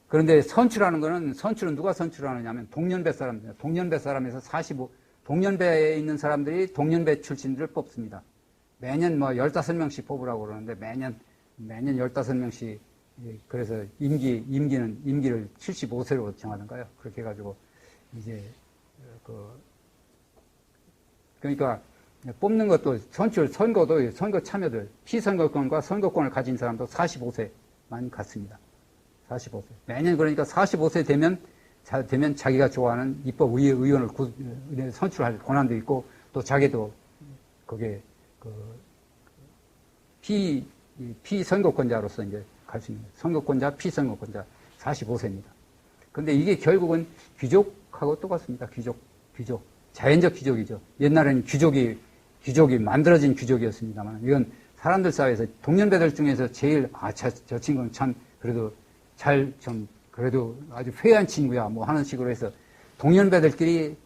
그런데 선출은 누가 선출하느냐면 동년배 사람들, 동년배 사람에서 동년배에 있는 사람들이 동년배 출신들을 뽑습니다. 매년 15명씩 뽑으라고 그러는데 매년 15명씩, 그래서 임기를 75세로 정하던가요? 그렇게 해가지고, 이제, 그러니까, 뽑는 것도 선거도 선거 참여들, 피선거권과 선거권을 가진 사람도 45세만 갖습니다. 45세. 매년 그러니까 45세 되면 자기가 좋아하는 입법의회 의원을 선출할 권한도 있고, 또 자기도 그게, 피선거권자로서 이제 갈 수 있는 선거권자, 피선거권자 45세입니다. 근데 이게 결국은 귀족하고 똑같습니다. 귀족. 자연적 귀족이죠. 옛날에는 귀족이 만들어진 귀족이었습니다만, 이건 사람들 사이에서 동년배들 중에서 제일, 저 친구는 참, 그래도 그래도 아주 회한 친구야, 뭐 하는 식으로 해서 동년배들끼리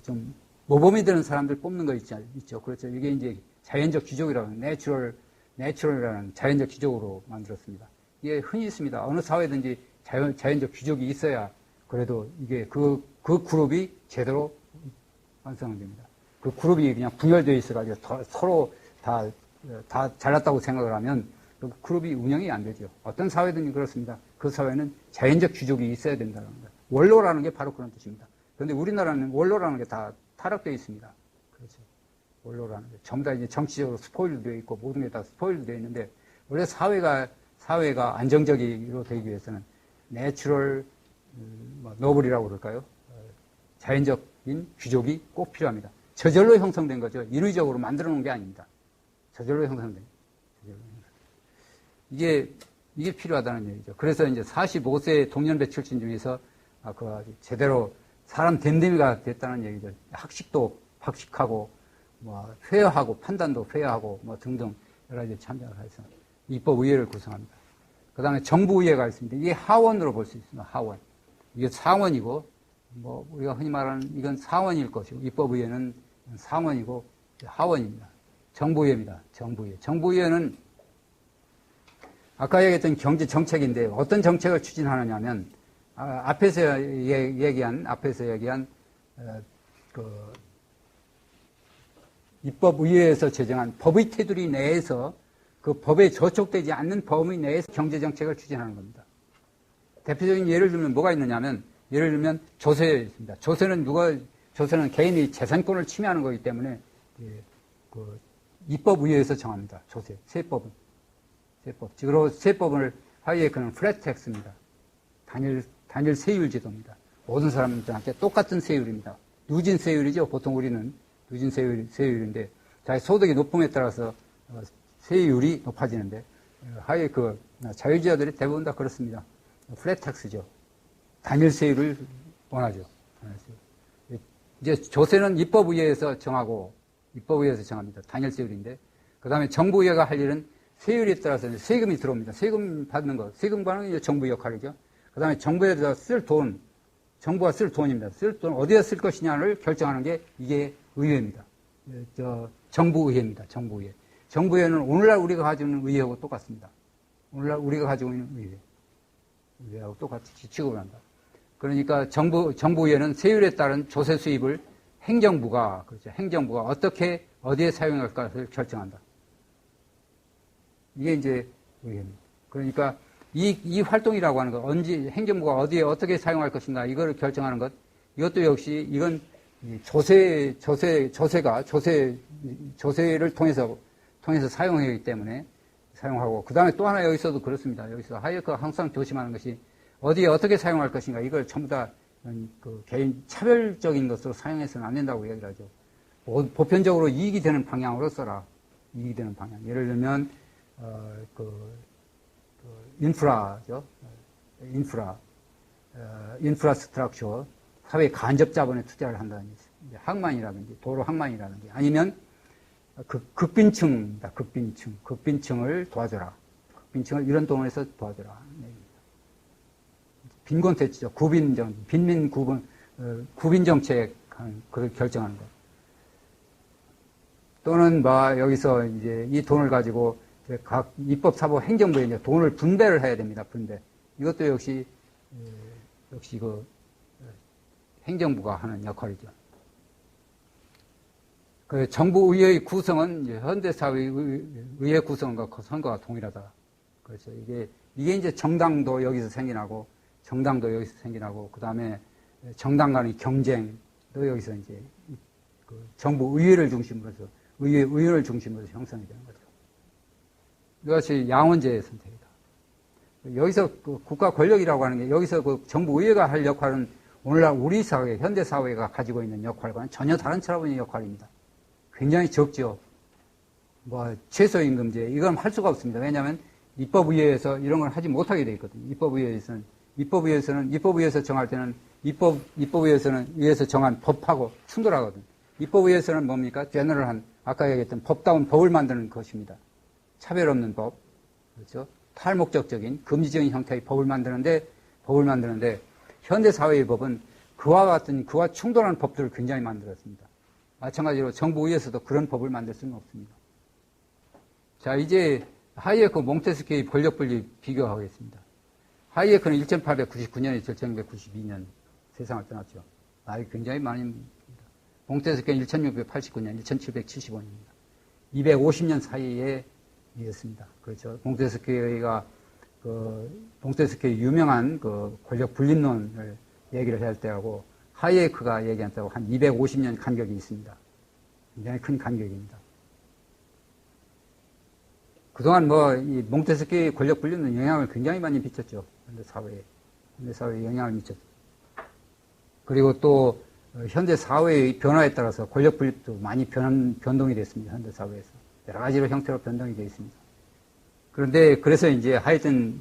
좀 모범이 되는 사람들 뽑는 거 있죠. 그렇죠. 이게 이제 자연적 귀족이라고 하는 내추럴이라는 자연적 귀족으로 만들었습니다. 이게 흔히 있습니다. 어느 사회든지 자연적 귀족이 있어야 그래도 이게 그 그룹이 제대로 완성됩니다. 그 그룹이 그냥 분열되어 있어가지고 서로 다 잘났다고 생각을 하면 그 그룹이 운영이 안 되죠. 어떤 사회든지 그렇습니다. 그 사회는 자연적 귀족이 있어야 된다는 거예요. 원로라는 게 바로 그런 뜻입니다. 그런데 우리나라는 원로라는 게 다 타락되어 있습니다. 그렇죠. 원로라는 게 전부 다 이제 정치적으로 스포일드 되어 있고 모든 게 다 스포일드 되어 있는데, 원래 사회가 안정적으로 되기 위해서는 내추럴 노블이라고 그럴까요? 자연적인 귀족이 꼭 필요합니다. 저절로 형성된 거죠. 인위적으로 만들어 놓은 게 아닙니다. 저절로 형성된. 이게 필요하다는 얘기죠. 그래서 이제 45세 동년배 출신 중에서 제대로 사람 됨됨이가 됐다는 얘기죠. 학식하고, 회화하고, 판단도 회화하고, 등등 여러 가지 참여를 해서 입법의회를 구성합니다. 그 다음에 정부의회가 있습니다. 이게 하원으로 볼 수 있습니다. 하원. 이게 상원이고, 우리가 흔히 말하는 이건 상원일 것이고, 입법의회는 상원이고, 하원입니다. 정부의회입니다. 정부의회는 아까 얘기했던 경제 정책인데 어떤 정책을 추진하느냐면, 앞에서 얘기한 입법의회에서 제정한 법의 테두리 내에서 그 법에 저촉되지 않는 범위 내에서 경제정책을 추진하는 겁니다. 대표적인 예를 들면 뭐가 있느냐면, 예를 들면 조세에 있습니다. 조세는 개인의 재산권을 침해하는 거기 때문에 입법의회에서 정합니다. 세법은. 그리고 세법을 하이에크는 플랫 텍스입니다. 단일 세율 제도입니다. 모든 사람들한테 똑같은 세율입니다. 누진 세율이죠. 보통 우리는 누진 세율인데, 자기 소득이 높음에 따라서 세율이 높아지는데, 하이에크 자유주의자들이 대부분 다 그렇습니다. 플랫 텍스죠. 단일 세율을 원하죠. 이제 조세는 입법의회에서 정합니다. 단일 세율인데, 그 다음에 정부의회가 할 일은 세율에 따라서 세금이 들어옵니다. 세금 받는 거, 세금 받는 게 정부 역할이죠. 그 다음에 정부에서 쓸 돈, 정부가 쓸 돈입니다. 쓸 돈 어디에 쓸 것이냐를 결정하는 게 이게 의회입니다. 정부의회입니다. 정부의회. 정부의회는 오늘날 우리가 가지고 있는 의회하고 똑같습니다. 오늘날 우리가 가지고 있는 의회하고 똑같이 취급을 한다. 그러니까 정부의회는 세율에 따른 조세 수입을 행정부가, 그렇죠. 행정부가 어떻게, 어디에 사용할까를 결정한다. 이게 이제 의회입니다. 그러니까 이 활동이라고 하는 것, 행정부가 어디에 어떻게 사용할 것인가, 이거를 결정하는 것, 이것도 역시 이건 조세를 통해서 사용하기 때문에 사용하고, 그 다음에 또 하나 여기서도 그렇습니다. 여기서 하이에크가 항상 조심하는 것이 어디에 어떻게 사용할 것인가, 이걸 전부 다 개인 차별적인 것으로 사용해서는 안 된다고 얘기를 하죠. 보편적으로 이익이 되는 방향으로 써라. 이익이 되는 방향. 예를 들면, 인프라죠. 인프라스트럭처, 사회 간접 자본에 투자를 한다든지, 항만이라든지, 도로 항만이라든지, 아니면 극빈층입니다. 극빈층을 도와줘라. 극빈층을 이런 돈에서 도와줘라. 빈곤대치죠. 구빈 정책, 그걸 결정하는 것. 또는 여기서 이제 이 돈을 가지고 각 입법, 사법, 행정부에 이제 돈을 분배를 해야 됩니다. 분배. 이것도 역시 행정부가 하는 역할이죠. 그 정부 의회의 구성은 이제 현대사회의 의회 구성과 선거가 동일하다. 그렇죠. 이게 이제 정당도 여기서 생겨나고, 그 다음에 정당 간의 경쟁도 여기서 이제 정부 의회를 중심으로 해서, 의회를 중심으로 해서 형성이 되는 거죠. 이것이 양원제의 선택이다. 여기서 국가 권력이라고 하는 게, 여기서 정부 의회가 할 역할은 오늘날 우리 사회, 현대 사회가 가지고 있는 역할과는 전혀 다른 차원의 역할입니다. 굉장히 적죠. 최저임금제, 이건 할 수가 없습니다. 왜냐하면 입법의회에서 이런 걸 하지 못하게 되어 있거든요. 입법의회에서 정할 때는 입법의회에서 정한 법하고 충돌하거든요. 입법의회에서는 뭡니까? 제너럴한, 아까 얘기했던 법을 만드는 것입니다. 차별 없는 법, 그렇죠? 탈목적적인, 금지적인 형태의 법을 만드는데, 현대사회의 법은 그와 충돌하는 법들을 굉장히 만들었습니다. 마찬가지로 정부의회에서도 그런 법을 만들 수는 없습니다. 자, 이제 하이에크, 몽테스키의 권력 분리 비교하겠습니다. 하이에크는 1899년에 1992년 세상을 떠났죠. 나이 굉장히 많이, 몽테스키는 1689년, 1775년입니다. 250년 사이에 이었습니다. 그렇죠. 몽테스키의 유명한 권력 분립론을 얘기를 할 때하고 하이에크가 얘기할 때하고 한 250년 간격이 있습니다. 굉장히 큰 간격입니다. 그동안 이 몽테스키의 권력 분립론 영향을 굉장히 많이 미쳤죠. 현대 사회에 영향을 미쳤죠. 그리고 또 현대 사회의 변화에 따라서 권력 분립도 많이 변동이 됐습니다. 현대 사회에서. 여러 가지로 형태로 변동이 되어 있습니다. 그래서 이제 하여튼,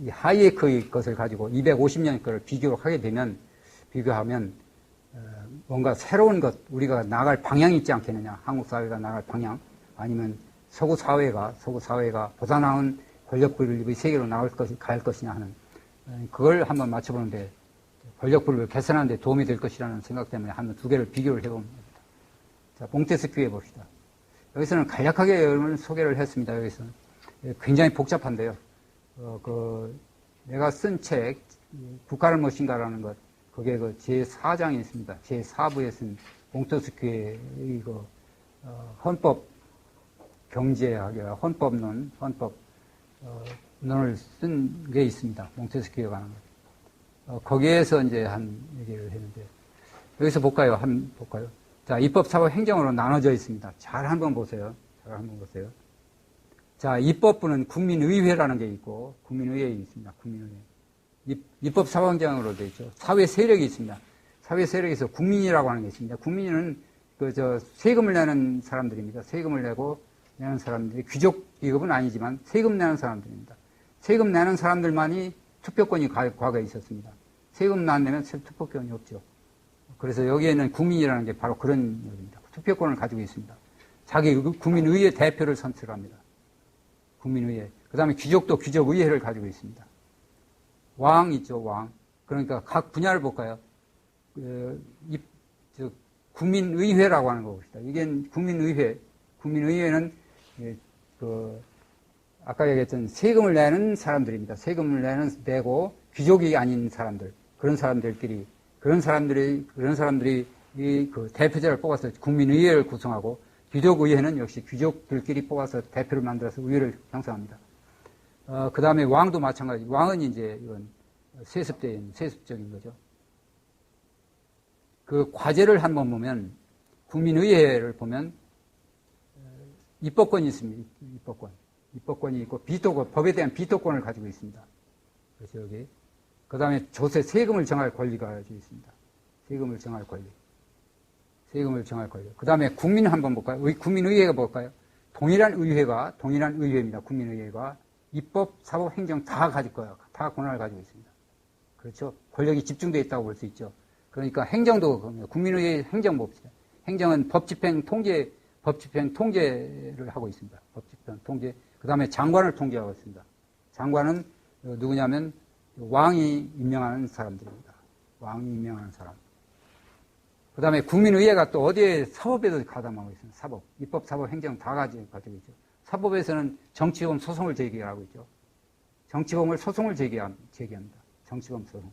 이 하이에크의 것을 가지고 250년 거를 비교하면, 뭔가 새로운 것, 우리가 나아갈 방향이 있지 않겠느냐. 한국 사회가 나아갈 방향, 아니면 서구 사회가 보다 나은 권력 분립의 세계로 갈 것이냐 하는, 그걸 한번 맞춰보는데, 권력 분립을 개선하는 데 도움이 될 것이라는 생각 때문에 한번 두 개를 비교를 해봅니다. 자, 몽테스키에 봅시다. 여기서는 간략하게 소개를 했습니다. 여기서는. 굉장히 복잡한데요. 내가 쓴 책, 국가는 무엇인가라는 것, 거기에 제4장이 있습니다. 제4부에 쓴 몽테스키의 헌법 경제학이라 헌법론을 쓴 게 있습니다. 몽테스키에 관한 것. 거기에서 이제 한 얘기를 했는데, 여기서 볼까요? 자, 입법, 사법, 행정으로 나눠져 있습니다. 잘 한번 보세요. 자, 입법부는 국민의회라는 게 있고, 국민의회 있습니다. 국민의회. 입법, 사법, 행정으로 되어 있죠. 사회 세력이 있습니다. 사회 세력에서 국민이라고 하는 게 있습니다. 국민은 세금을 내는 사람들입니다. 세금을 내는 사람들이 귀족 기업은 아니지만 세금 내는 사람들입니다. 세금 내는 사람들만이 투표권이 과거에 있었습니다. 세금 안 내면 투표권이 없죠. 그래서 여기에는 국민이라는 게 바로 그런 얘기입니다. 투표권을 가지고 있습니다. 자기 국민의회 대표를 선출합니다. 국민의회. 그 다음에 귀족도 귀족의회를 가지고 있습니다. 왕 있죠, 왕. 그러니까 각 분야를 볼까요? 국민의회라고 하는 거 봅시다. 이게 국민의회. 국민의회는, 아까 얘기했던 세금을 내는 사람들입니다. 세금을 내고 귀족이 아닌 사람들. 그런 사람들이 그 대표자를 뽑아서 국민의회를 구성하고 귀족의회는 역시 귀족들끼리 뽑아서 대표를 만들어서 의회를 형성합니다. 그 다음에 왕도 마찬가지. 왕은 이제 이건 세습적인 거죠. 그 과제를 한번 보면, 국민의회를 보면, 입법권이 있습니다. 입법권이 있고, 비토권, 법에 대한 비토권을 가지고 있습니다. 그래서 여기. 그 다음에 세금을 정할 권리가 가지고 있습니다. 세금을 정할 권리. 그 다음에 국민 한번 볼까요? 국민의회가 볼까요? 동일한 의회입니다. 국민의회가 입법, 사법, 행정 다 가질 거예요. 다 권한을 가지고 있습니다. 그렇죠? 권력이 집중되어 있다고 볼 수 있죠. 그러니까 행정도, 국민의회 행정 봅시다. 행정은 법집행 통제를 하고 있습니다. 법집행 통제. 그 다음에 장관을 통제하고 있습니다. 장관은 누구냐면 왕이 임명하는 사람들입니다. 왕이 임명하는 사람. 그 다음에 국민의회가 또 어디에 사법에도 가담하고 있습니다. 사법. 입법, 사법, 행정 다 가지고 있죠. 사법에서는 정치범 소송을 제기하고 있죠. 정치범을 소송을 제기합니다. 정치범 소송.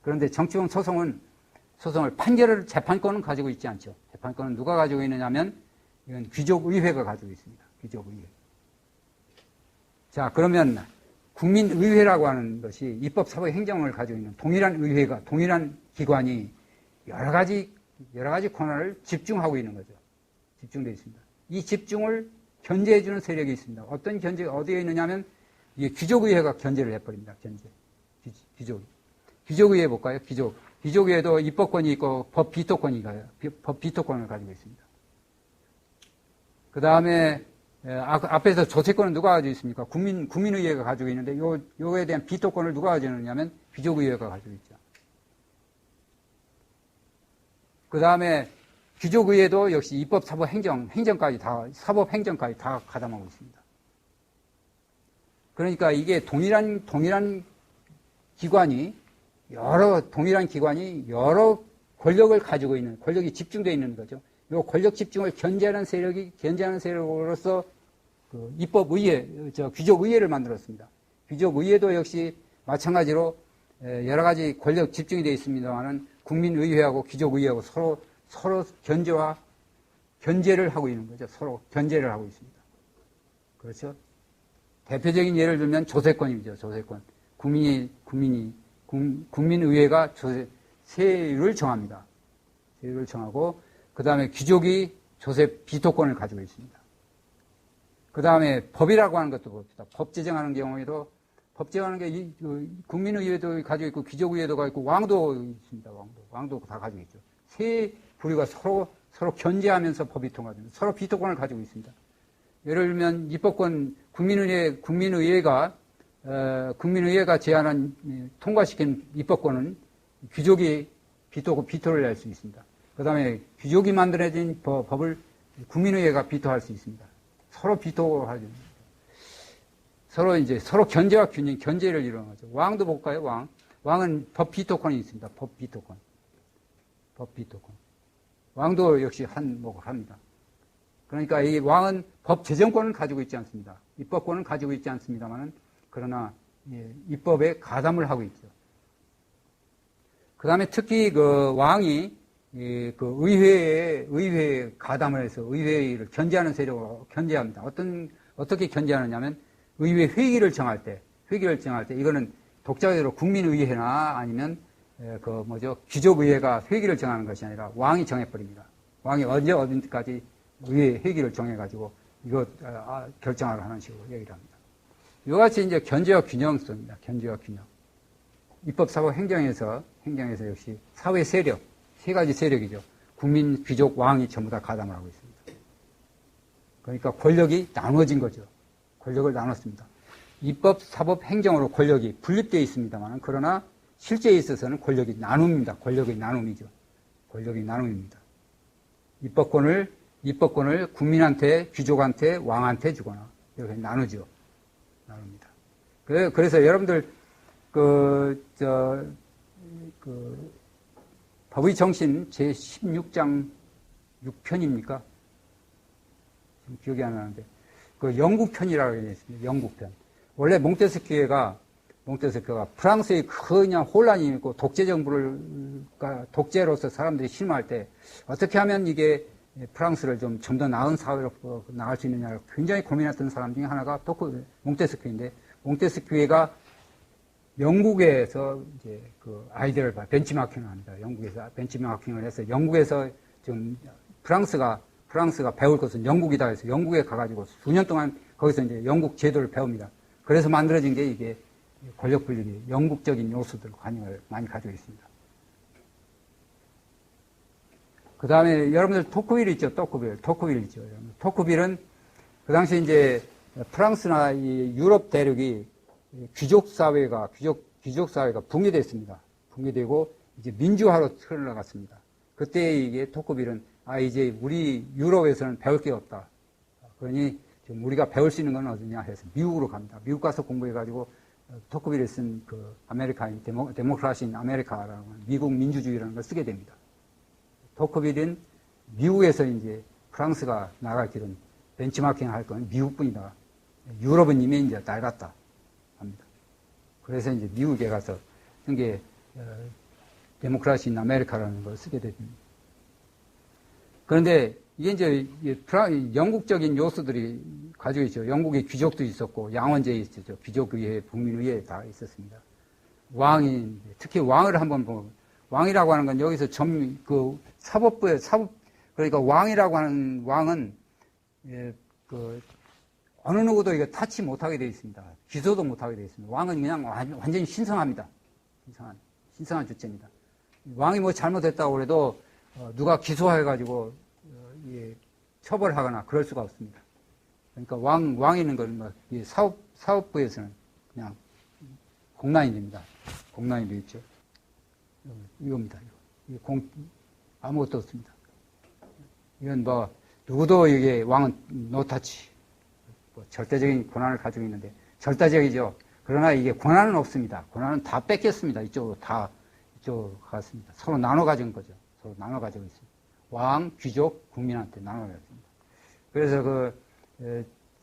그런데 정치범 소송을 재판권은 가지고 있지 않죠. 재판권은 누가 가지고 있느냐면 이건 귀족의회가 가지고 있습니다. 귀족의회. 자, 그러면 국민의회라고 하는 것이 입법, 사법, 행정을 가지고 있는 동일한 기관이 여러 가지 권한을 집중하고 있는 거죠. 집중되어 있습니다. 이 집중을 견제해주는 세력이 있습니다. 어떤 견제가 어디에 있느냐면 이게 귀족의회가 견제를 해버립니다. 귀족의회 볼까요? 귀족의회도 입법권이 있고 법 비토권을 가지고 있습니다. 그 다음에 앞에서 조세권은 누가 가지고 있습니까? 국민의회가 가지고 있는데 요거에 대한 비토권을 누가 가지고 있느냐면 귀족의회가 가지고 있죠. 그 다음에 귀족의회도 역시 입법, 사법, 사법, 행정까지 다 가담하고 있습니다. 그러니까 이게 동일한 기관이 여러 권력을 가지고 있는, 권력이 집중되어 있는 거죠. 이 권력 집중을 견제하는 세력으로서 그 귀족의회를 만들었습니다. 귀족의회도 역시 마찬가지로 여러 가지 권력 집중이 되어 있습니다만은 국민의회하고 귀족의회하고 서로 견제를 하고 있는 거죠. 서로 견제를 하고 있습니다. 그렇죠? 대표적인 예를 들면 조세권이죠. 조세권. 국민의회가 세율을 정합니다. 세율을 정하고, 그 다음에 귀족이 조세 비토권을 가지고 있습니다. 그 다음에 법이라고 하는 것도 봅시다. 법 제정하는 경우에도, 법 제정하는 게 국민의회도 가지고 있고, 귀족의회도 가지고 있고, 왕도 있습니다. 왕도 다 가지고 있죠. 세 부류가 서로 견제하면서 법이 통과됩니다. 서로 비토권을 가지고 있습니다. 예를 들면, 입법권, 국민의회가 제안한, 통과시킨 입법권은 귀족이 비토를 낼 수 있습니다. 그 다음에 귀족이 만들어진 법을 국민의회가 비토할 수 있습니다. 서로 비토하죠. 서로 견제와 견제를 이루는 거죠. 왕도 볼까요? 왕은 법 비토권이 있습니다. 법 비토권. 왕도 역시 합니다. 그러니까 이 왕은 법 제정권을 가지고 있지 않습니다. 입법권은 가지고 있지 않습니다만은, 그러나 입법에 가담을 하고 있죠. 그 다음에 특히 그 왕이 그 의회에 가담을 해서 의회를 견제하는 세력으로 견제합니다. 어떻게 견제하느냐면 의회 회기를 정할 때 이거는 독자적으로 국민의회나 아니면 귀족의회가 회기를 정하는 것이 아니라 왕이 정해버립니다. 왕이 언제까지 의회 회기를 정해가지고 이거 결정을 하는 식으로 얘기를 합니다. 이같이 이제 견제와 균형성입니다. 견제와 균형. 입법, 사법, 행정에서 역시 사회 세력, 세 가지 세력이죠. 국민, 귀족, 왕이 전부 다 가담을 하고 있습니다. 그러니까 권력이 나눠진 거죠. 권력을 나눴습니다. 입법, 사법, 행정으로 권력이 분립되어 있습니다만, 그러나 실제에 있어서는 권력이 나눕니다. 권력의 나눔이죠. 권력의 나눔입니다. 입법권을 국민한테, 귀족한테, 왕한테 주거나 이렇게 나누죠. 나눕니다. 그래서 여러분들 법의 정신 제16장 6편입니까? 지금 기억이 안 나는데, 영국 편이라고 되어 있습니다. 영국 편. 원래 몽테스키에가 프랑스의 그냥 혼란이 있고 독재로서 사람들이 실망할 때 어떻게 하면 이게 프랑스를 좀 더 나은 사회로 나갈 수 있느냐를 굉장히 고민했던 사람 중에 하나가 몽테스키인데, 몽테스키가 영국에서 이제 아이들을 벤치마킹을 합니다. 영국에서 벤치마킹을 해서 영국에서 좀 프랑스가 배울 것은 영국이다 해서 영국에 가가지고 수년 동안 거기서 이제 영국 제도를 배웁니다. 그래서 만들어진 게 이게 권력 분립이 영국적인 요소들 관여를 많이 가지고 있습니다. 그 다음에 여러분들 토크빌 있죠? 토크빌 있죠? 토크빌은 그 당시 이제 프랑스나 이 유럽 대륙이 귀족 사회가 붕괴됐습니다. 붕괴되고 이제 민주화로 흘러갔습니다. 그때 이게 토크빌은 이제 우리 유럽에서는 배울 게 없다. 그러니 지금 우리가 배울 수 있는 건 어디냐 해서 미국으로 갑니다. 미국 가서 공부해가지고 토크빌이 쓴 아메리카인 데모크라시인 아메리카라는 미국 민주주의라는 걸 쓰게 됩니다. 토크빌은 미국에서 이제 프랑스가 나갈 길은 벤치마킹 할 건 미국뿐이다. 유럽은 이미 이제 낡았다 합니다. 그래서 이제 미국에 가서 쓴 게 데모크라시인 아메리카라는 걸 쓰게 됩니다. 그런데 이게 이제 영국적인 요소들이 가지고 있죠. 영국의 귀족도 있었고 양원제 있었죠. 귀족의회, 국민의회 다 있었습니다. 왕이 특히 왕을 한번 보면 왕이라고 하는 건 여기서 사법부의 그러니까 왕이라고 하는 왕은 어느 누구도 이거 타치 못하게 되어 있습니다. 기소도 못하게 되어 있습니다. 왕은 그냥 완전히 신성합니다. 신성한 주체입니다. 왕이 뭐 잘못했다고 해도 누가 기소해가지고 처벌하거나 그럴 수가 없습니다. 그러니까 왕이 있는 건 사법부에서는 그냥 공란이 됩니다. 공란이 되어 있죠. 이겁니다. 아무것도 없습니다. 이건 누구도 이게 왕은 노타치. 절대적인 권한을 가지고 있는데, 절대적이죠. 그러나 이게 권한은 없습니다. 권한은 다 뺏겼습니다. 이쪽으로 갔습니다. 서로 나눠 가진 거죠. 서로 나눠 가지고 있습니다. 왕, 귀족, 국민한테 나눠 가졌습니다. 그래서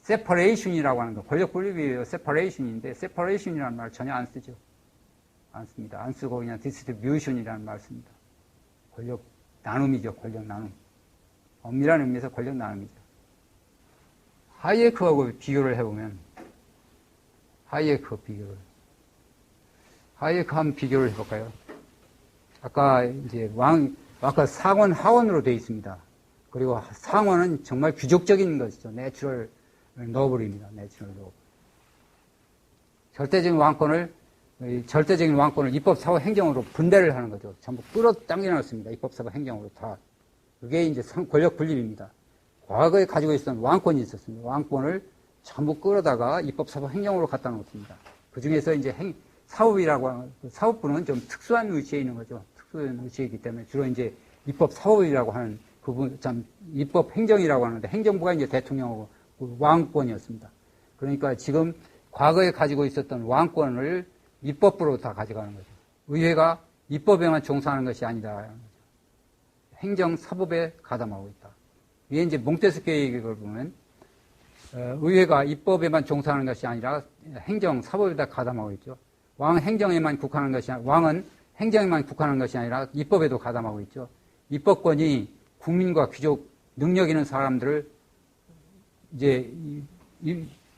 separation이라고 하는 거, 권력 분립이에요. separation인데, separation이라는 말 전혀 안 쓰죠. 안 씁니다. 안 쓰고 그냥 distribution이라는 말 씁니다. 권력 나눔이죠. 권력 나눔. 엄밀한 의미에서 권력 나눔이죠. 하이에크하고 비교를 해보면, 하이에크 한번 비교를 해볼까요? 아까 이제 아까 상원, 하원으로 되어 있습니다. 그리고 상원은 정말 귀족적인 것이죠. 내추럴 노블입니다. 내추럴 노블. 절대적인 왕권을 입법, 사법, 행정으로 분배를 하는 거죠. 전부 끌어당겨 놨습니다. 입법, 사법, 행정으로 다. 그게 이제 권력 분립입니다. 과거에 가지고 있었던 왕권이 있었습니다. 왕권을 전부 끌어다가 입법, 사법, 행정으로 갖다 놓습니다. 그 중에서 이제 사법이라고 하는, 사법부는 좀 특수한 위치에 있는 거죠. 특수한 위치에 있기 때문에 주로 이제 입법, 사법이라고 하는 부분, 입법, 행정이라고 하는데 행정부가 이제 대통령하고 왕권이었습니다. 그러니까 지금 과거에 가지고 있었던 왕권을 입법부로 다 가져가는 거죠. 의회가 입법에만 종사하는 것이 아니다. 행정, 사법에 가담하고 있다. 이게 이제 몽테스키의 얘기를 보면, 의회가 입법에만 종사하는 것이 아니라 행정, 사법에다 가담하고 있죠. 왕은 행정에만 국한하는 것이 아니라 입법에도 가담하고 있죠. 입법권이 국민과 귀족, 능력 있는 사람들을 이제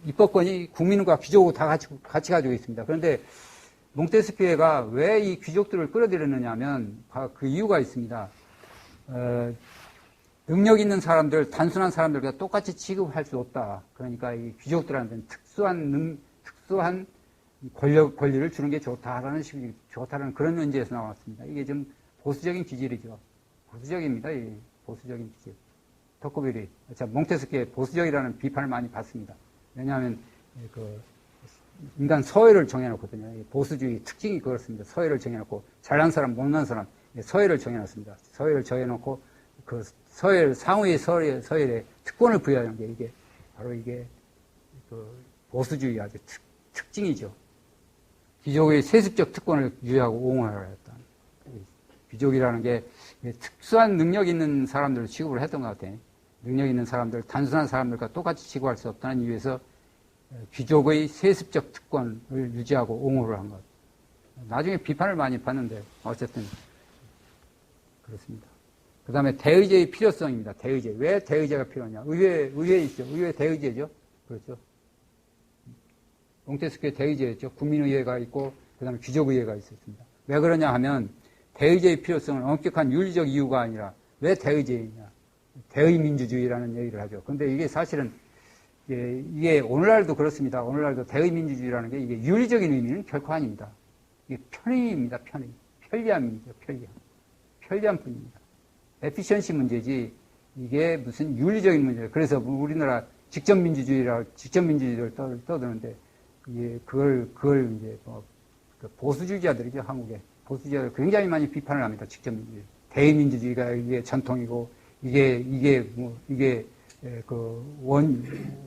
입법권이 국민과 귀족을 다 같이 가지고 있습니다. 그런데 몽테스키에가 왜 이 귀족들을 끌어들였느냐 하면 그 이유가 있습니다. 능력 있는 사람들, 단순한 사람들과 똑같이 취급할 수 없다. 그러니까 이 귀족들한테는 특수한 권리를 주는 게 좋다라는 그런 논지에서 나왔습니다. 이게 좀 보수적인 기질이죠. 보수적입니다. 이 보수적인 기질. 토크빌이 몽테스키의 보수적이라는 비판을 많이 받습니다. 왜냐하면 인간 서열을 정해놓거든요. 보수주의 특징이 그렇습니다. 서열을 정해놓고 잘난 사람, 못난 사람 서열을 정해놨습니다. 서열을 정해놓고 그 상위의 서열에 특권을 부여하는 게 이게 바로 이게 보수주의 아주 특징이죠. 귀족의 세습적 특권을 유지하고 옹호하려 했던 귀족이라는 게 특수한 능력 있는 사람들을 취급을 했던 것 같아요. 능력 있는 사람들, 단순한 사람들과 똑같이 취급할 수 없다는 이유에서 귀족의 세습적 특권을 유지하고 옹호를 한 것. 나중에 비판을 많이 받는데 어쨌든 그렇습니다. 그 다음에 대의제의 필요성입니다. 대의제. 왜 대의제가 필요하냐? 의회 있죠. 의회 대의제죠. 그렇죠. 몽테스키의 대의제였죠. 국민의회가 있고 그 다음에 귀족의회가 있었습니다. 왜 그러냐 하면 대의제의 필요성은 엄격한 윤리적 이유가 아니라 왜 대의제이냐? 대의민주주의라는 얘기를 하죠. 그런데 이게 사실은 이게 오늘날도 그렇습니다. 오늘날도 대의민주주의라는 게 이게 윤리적인 의미는 결코 아닙니다. 이게 편의입니다. 편의. 편리함이죠. 편리함 뿐입니다. 에피션시 문제지 이게 무슨 윤리적인 문제예요. 그래서 우리나라 직접민주주의를 떠드는데 이게 그걸 이제 보수주의자들이죠. 한국에 보수주의자들 굉장히 많이 비판을 합니다. 직접민주주의. 대의민주주의가 이게 전통이고 이게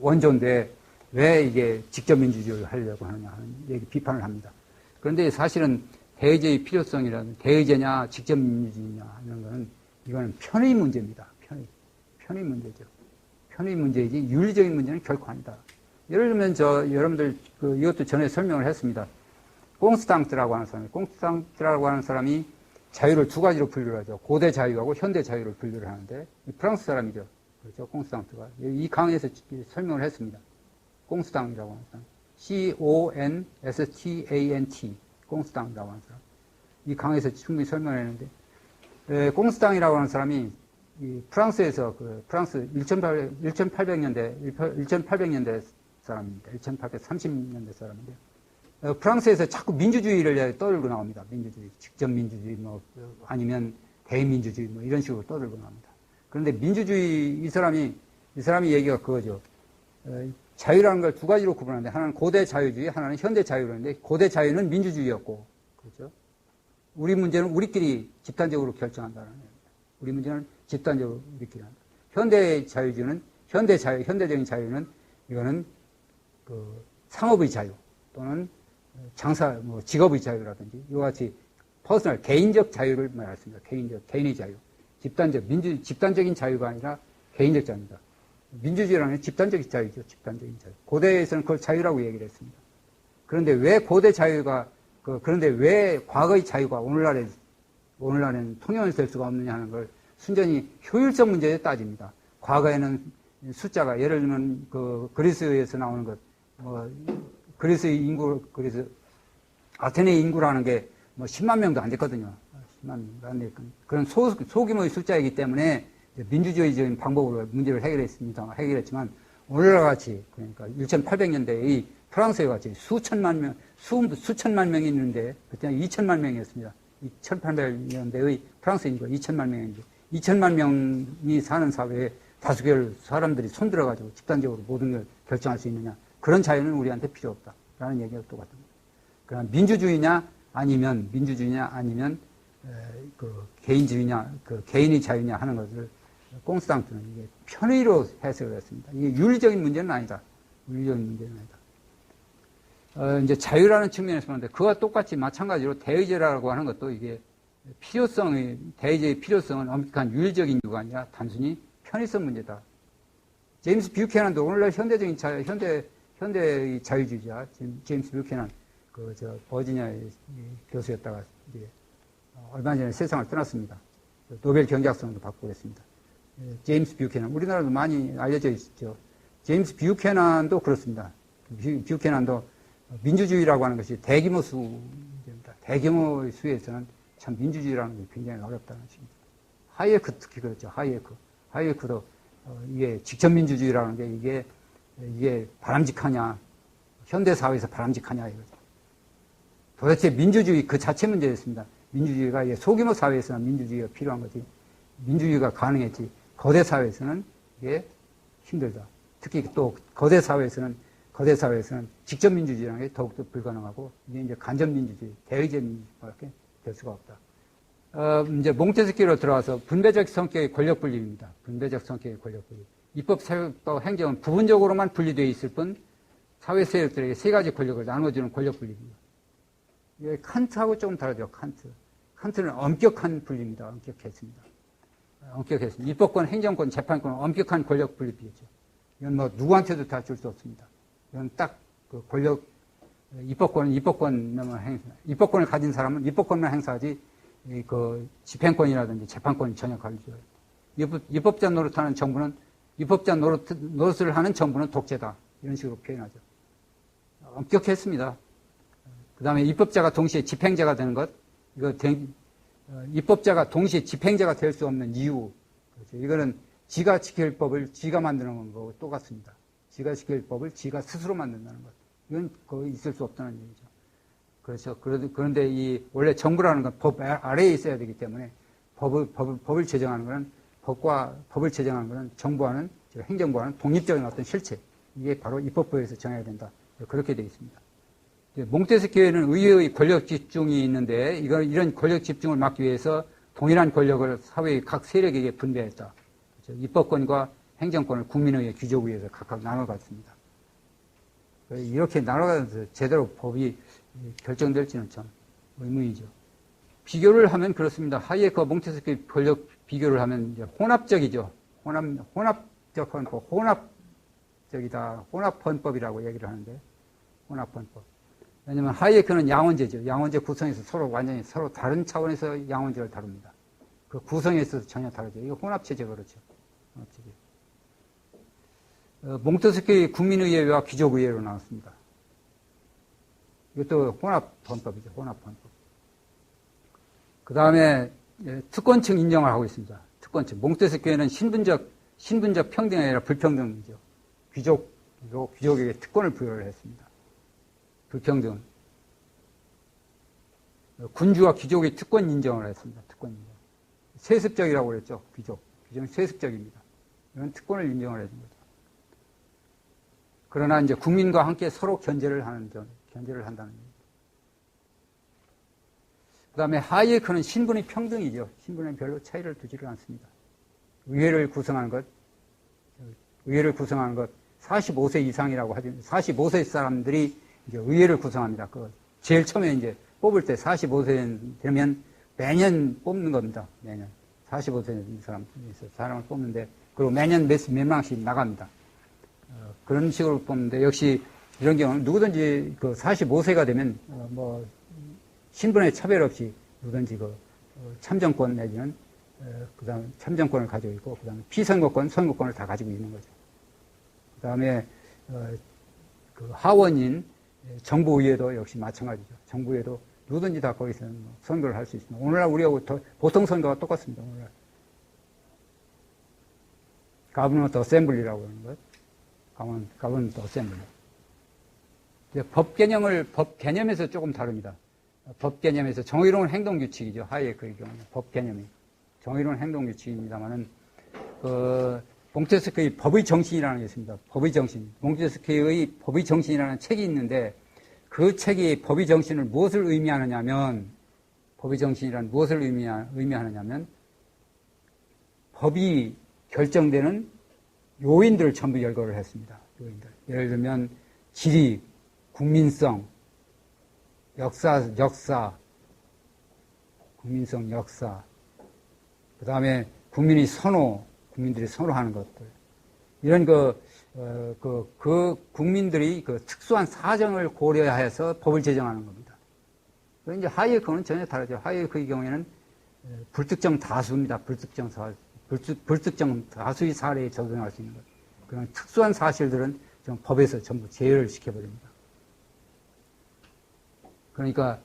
원조인데 왜 이게 직접민주주의를 하려고 하느냐 하는 얘기 비판을 합니다. 그런데 사실은 대의제의 필요성이라는 대의제냐 직접민주주의냐 이런 거는 이거는 편의 문제입니다. 편의 문제죠. 편의 문제이지 윤리적인 문제는 결코 아니다. 예를 들면 여러분들 이것도 전에 설명을 했습니다. 꽁스탕트라고 하는 사람이 자유를 두 가지로 분류를 하죠. 고대 자유하고 현대 자유를 분류를 하는데 프랑스 사람이죠. 그렇죠. 꽁스탕트가 이 강의에서 설명을 했습니다. 꽁스탕이라고 하는 사람. C-O-N-S-T-A-N-T 꽁스탕이라고 하는 사람. 이 강의에서 충분히 설명했는데 꽁스탕이라고 하는 사람이 프랑스에서 프랑스 1800년대 사람입니다. 1830년대 사람인데요. 프랑스에서 자꾸 민주주의를 떠들고 나옵니다. 민주주의, 직접민주주의, 아니면 대의민주주의, 이런 식으로 떠들고 나옵니다. 그런데 민주주의, 이 사람이 얘기가 그거죠. 자유라는 걸 두 가지로 구분하는데, 하나는 고대 자유주의, 하나는 현대 자유라는데, 고대 자유는 민주주의였고, 그렇죠? 우리 문제는 우리끼리 집단적으로 결정한다는 얘기입니다. 우리 문제는 집단적으로 우리끼리 한다. 현대 자유주의는, 현대적인 자유는, 이거는, 상업의 자유, 또는 직업의 자유라든지, 이와 같이 개인적 자유를 말했습니다. 개인의 자유. 집단적인 자유가 아니라 개인적 자유입니다. 민주주의라는 집단적인 자유죠. 집단적인 자유. 고대에서는 그걸 자유라고 얘기를 했습니다. 그런데 왜 그런데 왜 과거의 자유가 오늘날에는 통용이 될 수가 없느냐 하는 걸 순전히 효율성 문제에 따집니다. 과거에는 숫자가, 예를 들면 그리스에서 나오는 것, 그래서 아테네 인구라는 게 10만 명도 안 됐거든요. 10만 명도 안 됐거든요. 그런 소규모의 숫자이기 때문에 민주주의적인 방법으로 문제를 해결했지만, 오늘날 같이, 그러니까 1800년대의 프랑스에 같이 수천만 명이 있는데, 그때는 2천만 명이었습니다. 1800년대의 프랑스 인구가 2천만 명인데, 2천만 명이 사는 사회에 다수결 사람들이 손들어가지고 집단적으로 모든 걸 결정할 수 있느냐. 그런 자유는 우리한테 필요 없다라는 얘기가 똑같습니다. 그러나 민주주의냐 아니면 개인주의냐, 개인의 자유냐 하는 것을 꽁스탕트는 이게 편의로 해석을 했습니다. 이게 윤리적인 문제는 아니다. 이제 자유라는 측면에서 보는데 그와 똑같이 마찬가지로 대의제라고 하는 것도 이게 대의제의 필요성은 엄격한 윤리적인 이유가 아니라 단순히 편의성 문제다. 제임스 뷰캐넌도 오늘날 현대의 자유주의자, 제임스 뷰캐넌, 버지니아의 교수였다가 이제 얼마 전에 세상을 떠났습니다. 노벨 경제학상도 받고 그랬습니다. 제임스 뷰캐넌, 우리나라도 많이 알려져 있죠. 제임스 뷰캐넌도 그렇습니다. 뷰캐넌도 민주주의라고 하는 것이 대규모 수입니다. 대규모 수에서는 참 민주주의라는 게 굉장히 어렵다는 것입니다. 하이에크 특히 그렇죠. 하이에크도 이게 직접민주주의라는 게 이게 바람직하냐, 현대사회에서 바람직하냐 이거죠. 도대체 민주주의 그 자체 문제였습니다. 민주주의가 이게 소규모 사회에서는 민주주의가 필요한 거지, 민주주의가 가능했지, 거대 사회에서는 이게 힘들다. 특히 또 거대 사회에서는 직접 민주주의라는 게 더욱더 불가능하고, 이제 간접 민주주의, 대의제 민주주의밖에 될 수가 없다. 이제 몽테스키로 들어와서 분배적 성격의 권력 분립입니다. 분배적 성격의 권력 분립. 입법, 사회법, 행정은 부분적으로만 분리되어 있을 뿐 사회 세력들에게 세 가지 권력을 나눠주는 권력 분립입니다. 이게 칸트하고 조금 다르죠. 칸트는 엄격한 분리입니다. 엄격했습니다. 엄격했습니다. 입법권, 행정권, 재판권 엄격한 권력 분립이죠. 이건 뭐 누구한테도 다 줄 수 없습니다. 이건 딱 그 권력 입법권을 가진 사람은 입법권만 행사하지 그 집행권이라든지 재판권이 전혀 가리죠. 입법자 노릇하는 정부는 입법자 노릇을 하는 정부는 독재다. 이런 식으로 표현하죠. 엄격했습니다. 그 다음에 입법자가 동시에 집행자가 되는 것, 입법자가 동시에 집행자가 될 수 없는 이유. 그렇죠. 이거는 지가 지킬 법을 지가 만드는 거하고 똑같습니다. 지가 지킬 법을 지가 스스로 만든다는 것. 이건 거의 있을 수 없다는 얘기죠. 그렇죠. 그런데 원래 정부라는 건 법 아래에 있어야 되기 때문에 법을 제정하는 것은 법을 제정하는 것은 정부와는, 행정부와는 독립적인 어떤 실체. 이게 바로 입법부에서 정해야 된다. 그렇게 되어 있습니다. 몽테스키에는 의회의 권력 집중이 있는데, 이런 권력 집중을 막기 위해서 동일한 권력을 사회의 각 세력에게 분배했다. 그렇죠. 입법권과 행정권을 국민의회, 귀족의회에서 각각 나눠갔습니다. 이렇게 나눠가면서 제대로 법이 결정될지는 참 의문이죠. 비교를 하면 그렇습니다. 하이에크와 몽테스키 권력 비교를 하면 이제 혼합적이죠. 혼합적 헌법, 혼합적이다. 혼합헌법이라고 얘기를 하는데, 혼합헌법. 왜냐면 하이에크는 양원제죠. 양원제 구성에서 완전히 서로 다른 차원에서 양원제를 다룹니다. 그 구성에 있어서 전혀 다르죠. 이거 혼합체제 그렇죠. 혼합체제. 몽테스키 국민의회와 귀족의회로 나왔습니다. 이것도 혼합헌법이죠. 혼합헌법. 그 다음에 특권층 인정을 하고 있습니다. 특권층. 몽테스키에는 신분적 평등이 아니라 불평등이죠. 귀족에게 특권을 부여를 했습니다. 불평등. 군주와 귀족의 특권 인정을 했습니다. 특권 인정. 세습적이라고 그랬죠. 귀족은 세습적입니다. 이건 특권을 인정을 해준 거죠. 그러나 이제 국민과 함께 서로 견제를 한다는 얘기입니다. 그 다음에 하이에크는 신분의 평등이죠. 신분에 별로 차이를 두지를 않습니다. 의회를 구성하는 것 45세 이상이라고 하죠. 45세 사람들이 이제 의회를 구성합니다. 제일 처음에 이제 뽑을 때 45세 되면 매년 뽑는 겁니다. 매년. 45세 사람을 뽑는데, 그리고 매년 몇 명씩 나갑니다. 그런 식으로 뽑는데, 역시 이런 경우는 누구든지 45세가 되면, 신분의 차별 없이 누구든지 참정권 내지는, 그 다음에 참정권을 가지고 있고, 그 다음에 피선거권, 선거권을 다 가지고 있는 거죠. 그 다음에, 하원인 정부의회도 역시 마찬가지죠. 정부의회도 누구든지 다 거기서 선거를 할 수 있습니다. 오늘날 우리하고 보통 선거가 똑같습니다. 오늘날. 가버넌먼트 어셈블리라고 하는 것. 가버넌먼트 어셈블리. 법 개념에서 조금 다릅니다. 법 개념에서 정의로운 행동규칙이죠. 하이에크의 경우는. 법 개념이. 정의로운 행동규칙입니다만은, 몽테스키의 법의 정신이라는 게 있습니다. 법의 정신. 몽테스키의 법의 정신이라는 책이 있는데, 그 책이 법의 정신을 무엇을 의미하느냐면, 법의 정신이란 무엇을 의미하느냐면, 법이 결정되는 요인들을 전부 열거를 했습니다. 요인들. 예를 들면, 지리, 국민성, 역사, 국민성, 역사. 그 다음에 국민들이 선호하는 것들. 이런 국민들이 특수한 사정을 고려해서 법을 제정하는 겁니다. 이제 하이에크는 전혀 다르죠. 하이에크의 경우에는 불특정 다수입니다. 불특정 다수의 사례에 적용할 수 있는 것. 그런 특수한 사실들은 법에서 전부 제외를 시켜버립니다. 그러니까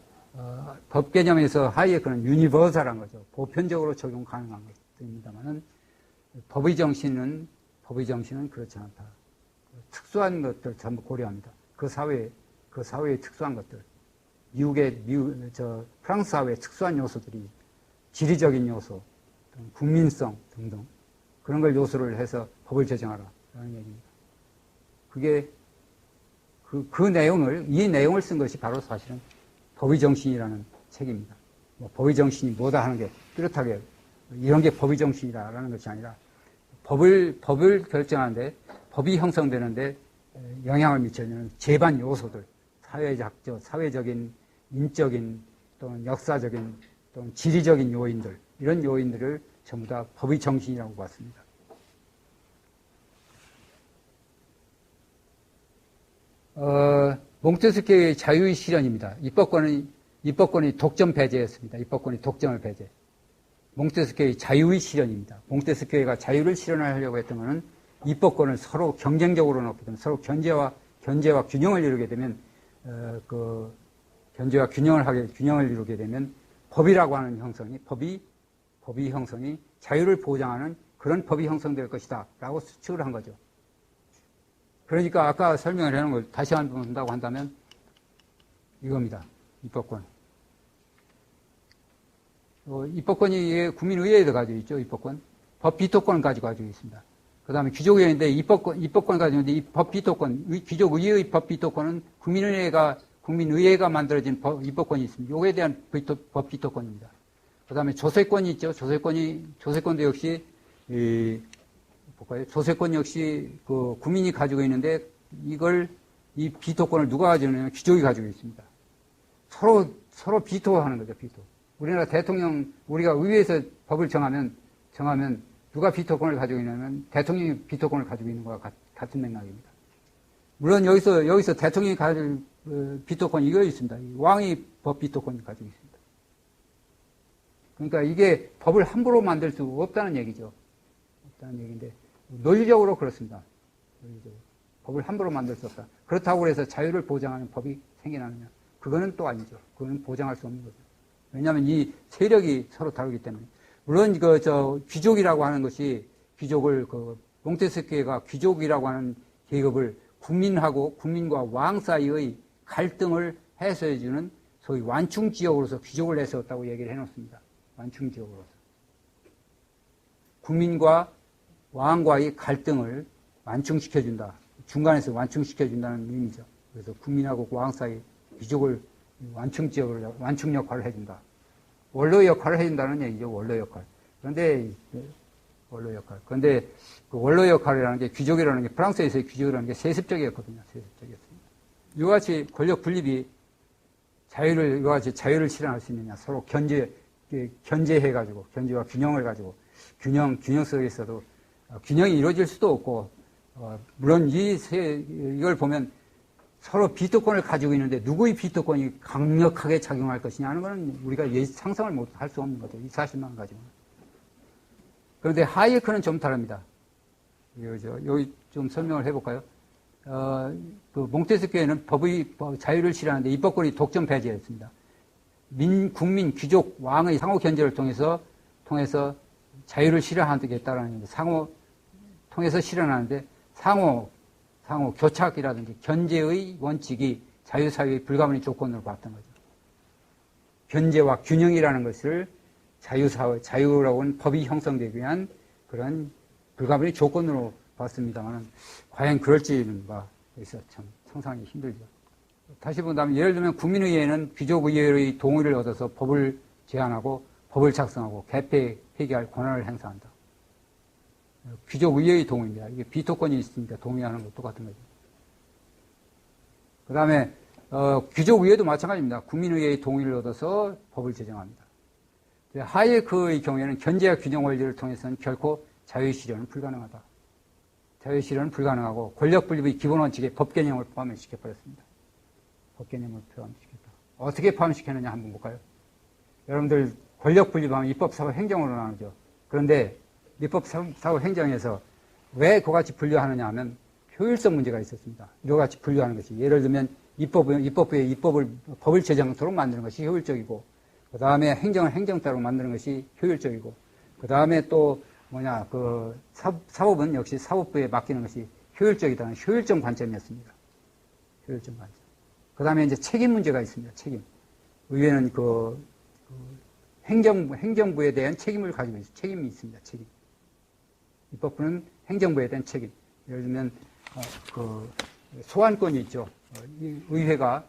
법 개념에서 하이에크는 유니버설한 거죠. 보편적으로 적용 가능한 것입니다만은 법의 정신은 그렇지 않다. 특수한 것들 전부 고려합니다. 그 사회의 특수한 것들. 프랑스 사회의 특수한 요소들이 지리적인 요소, 국민성 등등 그런 걸 요소를 해서 법을 제정하라. 라는 얘기입니다. 그게 이 내용을 쓴 것이 바로 사실은 법의 정신이라는 책입니다. 법의 정신이 뭐다 하는 게 뚜렷하게 이런 게 법의 정신이라는 것이 아니라 법을 결정하는데 법이 형성되는데 영향을 미치는 제반 요소들, 사회적인, 인적인 또는 역사적인 또는 지리적인 요인들, 이런 요인들을 전부 다 법의 정신이라고 봤습니다. 몽테스키의 자유의 실현입니다. 입법권이 독점 배제였습니다. 입법권이 독점을 배제. 몽테스키의 자유의 실현입니다. 몽테스키가 자유를 실현하려고 했던 것은 입법권을 서로 경쟁적으로 놓게 되면, 서로 견제와 균형을 이루게 되면, 견제와 균형을 이루게 되면 법이라고 하는 형성이, 법이 형성이 자유를 보장하는 그런 법이 형성될 것이다 라고 수축을 한 거죠. 그러니까 아까 설명을 해놓은 걸 다시 한번 본다고 한다면 이겁니다. 입법권. 입법권이 국민의회에도 가지고 있죠. 입법권. 법 비토권을 가지고 있습니다. 그 다음에 귀족의회인데 입법권 가지고 있는데 이 법 비토권, 귀족의회의 법 비토권은 국민의회가 만들어진 입법권이 있습니다. 요거에 대한 법 비토권입니다. 그 다음에 조세권이 있죠. 조세권도 역시, 조세권 역시 국민이 가지고 있는데 이 비토권을 누가 가지고 있냐면 귀족이 가지고 있습니다. 서로 비토하는 거죠, 비토. 우리나라 우리가 의회에서 법을 정하면 누가 비토권을 가지고 있냐면 대통령이 비토권을 가지고 있는 것과 같은 맥락입니다. 물론 여기서 대통령이 가질 비토권이 이거 있습니다. 왕이 법 비토권을 가지고 있습니다. 그러니까 이게 법을 함부로 만들 수 없다는 얘기죠. 없다는 얘기인데 논리적으로 그렇습니다. 논리적으로. 법을 함부로 만들 수 없다. 그렇다고 해서 자유를 보장하는 법이 생겨나느냐? 그거는 또 아니죠. 그거는 보장할 수 없는 거죠. 왜냐하면 이 세력이 서로 다르기 때문에. 물론 귀족이라고 하는 것이 몽테스키가 귀족이라고 하는 계급을 국민과 왕 사이의 갈등을 해소해주는 소위 완충지역으로서 귀족을 내세웠다고 얘기를 해놓습니다. 완충지역으로서. 국민과 왕과의 갈등을 완충시켜준다. 중간에서 완충시켜준다는 의미죠. 그래서 국민하고 왕 사이 귀족을 완충 역할을 해준다. 원로 역할을 해준다는 얘기죠. 원로 역할. 그런데 그 원로 역할이라는 게 귀족이라는 게 프랑스에서의 귀족이라는 게 세습적이었거든요. 세습적이었습니다. 이같이 권력 분립이 이같이 자유를 실현할 수 있느냐. 서로 견제해가지고, 견제와 균형을 가지고, 균형 속에서도 균형이 이루어질 수도 없고, 물론 이걸 보면 서로 비토권을 가지고 있는데 누구의 비토권이 강력하게 작용할 것이냐 하는 것은 우리가 상상을 할 수 없는 거죠. 이 사실만 가지고는. 그런데 하이에크는 좀 다릅니다. 여기 좀 설명을 해볼까요? 몽테스키에는 자유를 실현하는데 입법권이 독점 배제했습니다. 국민, 귀족, 왕의 상호 견제를 통해서 자유를 실현하겠다라는 통해서 실현하는데 상호 교착이라든지 견제의 원칙이 자유사회의 불가분의 조건으로 봤던 거죠. 견제와 균형이라는 것을 자유라고 하는 법이 형성되기 위한 그런 불가분의 조건으로 봤습니다만, 과연 그럴지는 여기서 참 상상이 힘들죠. 다시 본다면, 예를 들면 국민의회는 귀족의회의 동의를 얻어서 법을 제안하고 법을 작성하고 개폐, 폐기할 권한을 행사한다. 귀족의회의 동의입니다. 이게 비토권이 있으니까 동의하는 것도 똑같은 거죠. 그 다음에 귀족의회도 마찬가지입니다. 국민의회의 동의를 얻어서 법을 제정합니다. 하이에크의 경우에는 견제와 균형 원리를 통해서는 결코 자유의 실현은 불가능하다. 자유의 실현은 불가능하고 권력 분립의 기본 원칙에 법 개념을 포함시켜버렸습니다. 법 개념을 포함시켰다. 어떻게 포함시켰느냐 한번 볼까요? 여러분들 권력 분립하면 입법, 사법, 행정으로 나누죠. 그런데 입법, 사법, 행정에서 왜 그같이 분류하느냐 하면 효율성 문제가 있었습니다. 이같이 분류하는 것이. 예를 들면 법을 제정토록 만드는 것이 효율적이고, 그 다음에 행정을 따로 만드는 것이 효율적이고, 그 다음에 또 사법은 역시 사법부에 맡기는 것이 효율적이다는 효율적 관점이었습니다. 효율적 관점. 그 다음에 이제 책임 문제가 있습니다. 책임. 의회는 행정부에 대한 책임을 가지고 있습니다. 책임이 있습니다. 책임. 입법부는 행정부에 대한 책임. 예를 들면 소환권이 있죠. 의회가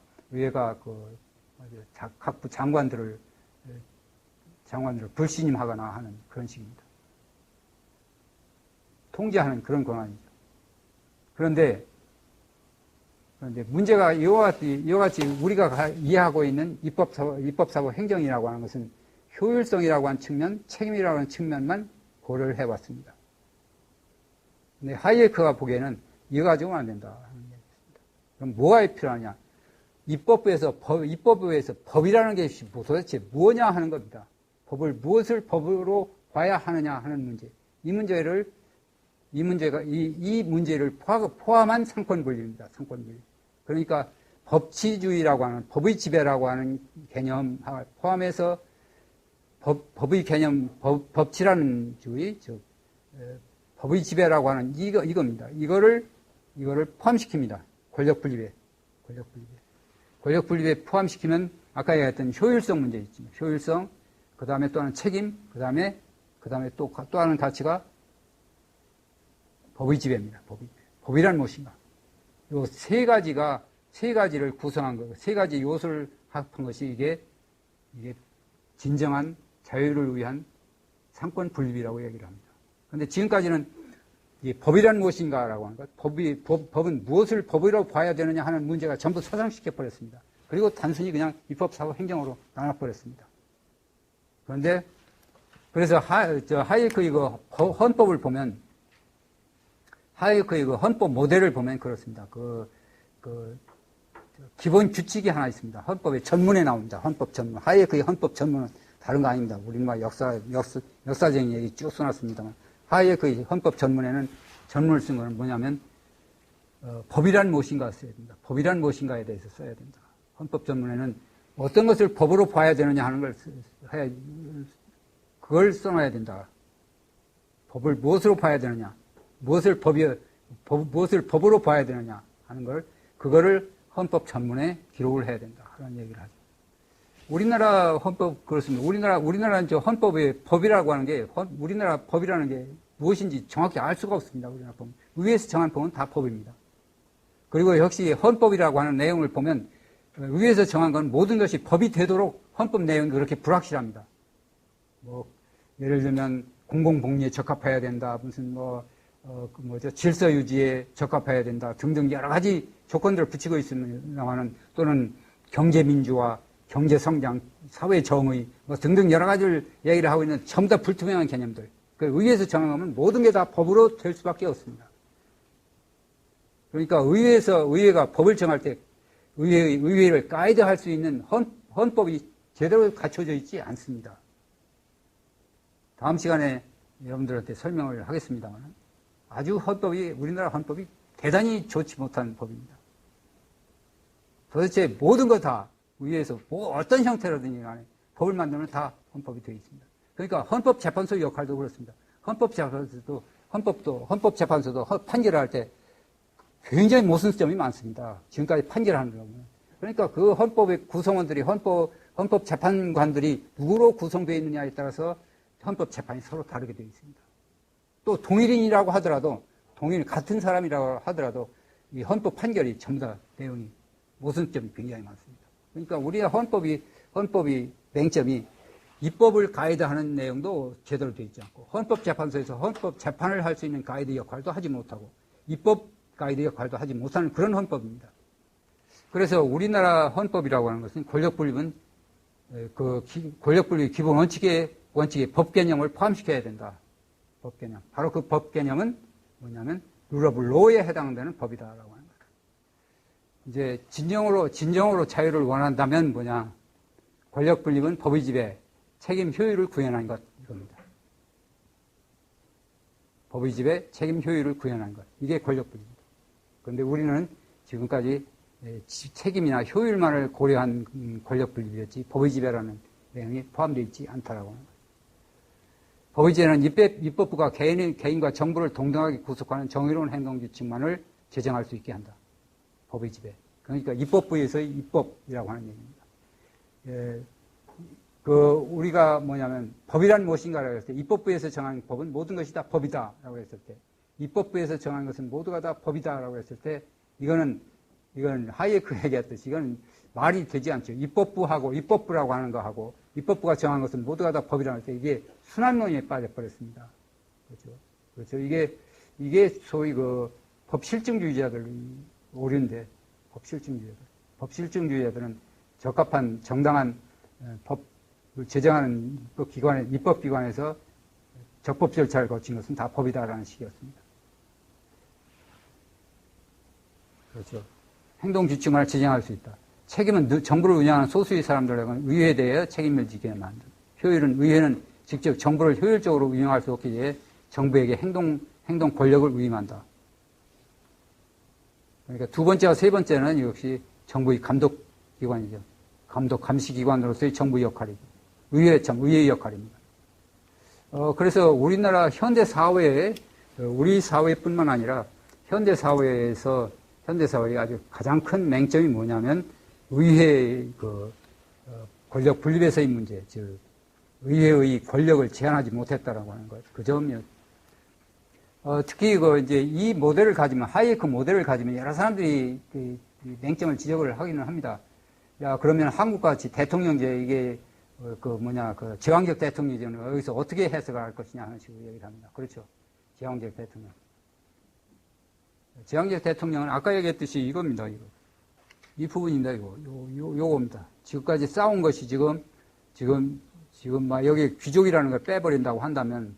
각 장관들을 불신임하거나 하는 그런 식입니다. 통제하는 그런 권한이죠. 그런데 문제가 이와 같이 우리가 이해하고 있는 입법사법 행정이라고 하는 것은 효율성이라고 하는 측면, 책임이라고 하는 측면만 고려를 해봤습니다. 근데 하이에크가 보기에는 이거 가지고는 안 된다. 그럼 뭐가 필요하냐? 입법부에서 법이라는 게 도대체 뭐냐 하는 겁니다. 무엇을 법으로 봐야 하느냐 하는 문제. 이 문제를 포함한 상권 분리입니다. 상권 분리. 그러니까 법치주의라고 하는, 법의 지배라고 하는 개념 포함해서 법의 개념, 법치라는 주의, 즉, 법의 지배라고 하는 이겁니다. 이거를 포함시킵니다. 권력 분립에 포함시키면 아까 얘기했던 효율성 문제 있죠. 효율성, 그 다음에 또 하나는 책임, 그 다음에 또 하나는 가치가 법의 지배입니다. 법이란 무엇인가. 요 세 가지를 구성한 거, 세 가지 요소를 합한 것이 이게 진정한 자유를 위한 상권 분립이라고 얘기를 합니다. 그런데 지금까지는 이 법이란 무엇인가라고 하는 것, 법은 무엇을 법이라고 봐야 되느냐 하는 문제가 전부 사상시켜 버렸습니다. 그리고 단순히 그냥 입법, 사법, 행정으로 나눠버렸습니다. 그래서 하이에크 이거 헌법을 보면, 하이에크 이거 헌법 모델을 보면 그렇습니다. 기본 규칙이 하나 있습니다. 헌법의 전문에 나옵니다. 헌법 전문. 하이에크의 헌법 전문은 다른 거 아닙니다. 우리는 막 역사적인 얘기 쭉 써놨습니다만, 하이에크의 헌법 전문에는 전문을 쓴 거는 뭐냐면, 법이란 무엇인가 써야 된다. 법이란 무엇인가에 대해서 써야 된다. 헌법 전문에는 어떤 것을 법으로 봐야 되느냐 하는 그걸 써놔야 된다. 법을 무엇으로 봐야 되느냐, 무엇을 법으로 봐야 되느냐 하는 그거를 헌법 전문에 기록을 해야 된다. 그런 얘기를 하죠. 우리나라 헌법 그렇습니다. 우리나라 헌법의 법이라고 하는 게, 우리나라 법이라는 게 무엇인지 정확히 알 수가 없습니다. 우리나라 법. 위에서 정한 법은 다 법입니다. 그리고 역시 헌법이라고 하는 내용을 보면 위에서 정한 건 모든 것이 법이 되도록 헌법 내용이 그렇게 불확실합니다. 예를 들면 공공복리에 적합해야 된다. 질서 유지에 적합해야 된다. 등등 여러 가지 조건들을 붙이고 있습니다만은, 또는 경제민주화, 경제성장, 사회정의, 등등 여러 가지를 얘기를 하고 있는 전부 다 불투명한 개념들. 그 위에서 정하면 모든 게 다 법으로 될 수밖에 없습니다. 그러니까 의회가 법을 정할 때 의회를 가이드할 수 있는 헌법이 제대로 갖춰져 있지 않습니다. 다음 시간에 여러분들한테 설명을 하겠습니다만, 우리나라 헌법이 대단히 좋지 못한 법입니다. 도대체 모든 거 다 위에서 어떤 형태로든지 간에 법을 만들면 다 헌법이 되어 있습니다. 그러니까 헌법재판소의 역할도 그렇습니다. 헌법재판소도 판결을 할 때 굉장히 모순점이 많습니다. 지금까지 판결하는 거는. 그러니까 그 헌법의 구성원들이, 헌법재판관들이 누구로 구성되어 있느냐에 따라서 헌법재판이 서로 다르게 되어 있습니다. 또 동일인이라고 하더라도, 같은 사람이라고 하더라도 이 헌법 판결이 전부 다 내용이 모순점이 굉장히 많습니다. 그러니까 우리의 헌법이 맹점이 입법을 가이드하는 내용도 제대로 되어 있지 않고, 헌법재판소에서 헌법재판을 할 수 있는 가이드 역할도 하지 못하고, 입법 가이드 역할도 하지 못하는 그런 헌법입니다. 그래서 우리나라 헌법이라고 하는 것은 권력분립의 기본 원칙에 법 개념을 포함시켜야 된다. 법 개념. 바로 그 법 개념은 뭐냐면 룰 오브 로에 해당되는 법이다라고 하는 거예요. 이제 진정으로 자유를 원한다면 뭐냐? 권력 분립은 법의 지배, 책임 효율을 구현하는 것, 이겁니다. 법의 지배, 책임 효율을 구현하는 것. 이게 권력 분립입니다. 그런데 우리는 지금까지 책임이나 효율만을 고려한 권력 분립이었지 법의 지배라는 내용이 포함되어 있지 않다라고 하는 거예요. 법의 지배는 입법부가 개인과 정부를 동등하게 구속하는 정의로운 행동규칙만을 제정할 수 있게 한다. 법의 지배. 그러니까 입법부에서의 입법이라고 하는 얘기입니다. 우리가 뭐냐면 법이란 무엇인가라고 했을 때, 입법부에서 정한 법은 모든 것이 다 법이다라고 했을 때, 입법부에서 정한 것은 모두가 다 법이다라고 했을 때, 이건 하이에크 얘기했듯이 이건 말이 되지 않죠. 입법부라고 하는 거하고, 입법부가 정한 것은 모두가 다 법이라고 할 때, 이게 순환론에 빠져버렸습니다. 그렇죠. 이게 소위 법실증주의자들 오류인데, 법실증주의자들은 적합한 정당한 제정하는 입법기관에서 적법 절차를 거친 것은 다 법이다라는 식이었습니다. 그렇죠. 행동규칙만을 제정할 수 있다. 책임은 정부를 운영하는 소수의 사람들에게는 의회에 대해 책임을 지게 만든. 의회는 직접 정부를 효율적으로 운영할 수 없기 때문에 정부에게 행동 권력을 위임한다. 그러니까 두 번째와 세 번째는 역시 정부의 감독기관이죠. 감시기관으로서의 정부의 역할이죠. 의회의 역할입니다. 그래서 우리나라 현대 사회에, 우리 사회뿐만 아니라 현대 사회의 아주 가장 큰 맹점이 뭐냐면 의회의 권력 분립에서의 문제, 즉, 의회의 권력을 제한하지 못했다라고 하는 것. 그 점이요. 특히 이제 이 모델을 가지면, 하이에크 모델을 가지면 여러 사람들이 그 맹점을 지적을 하기는 합니다. 야, 그러면 한국과 같이 대통령제, 이게, 제왕적 대통령제는 여기서 어떻게 해석을 할 것이냐 하는 식으로 얘기를 합니다. 그렇죠. 제왕적 대통령. 제왕적 대통령은 아까 얘기했듯이 이겁니다, 이거. 이 부분입니다, 이거. 요겁니다. 지금까지 싸운 것이 지금 막 여기 귀족이라는 걸 빼버린다고 한다면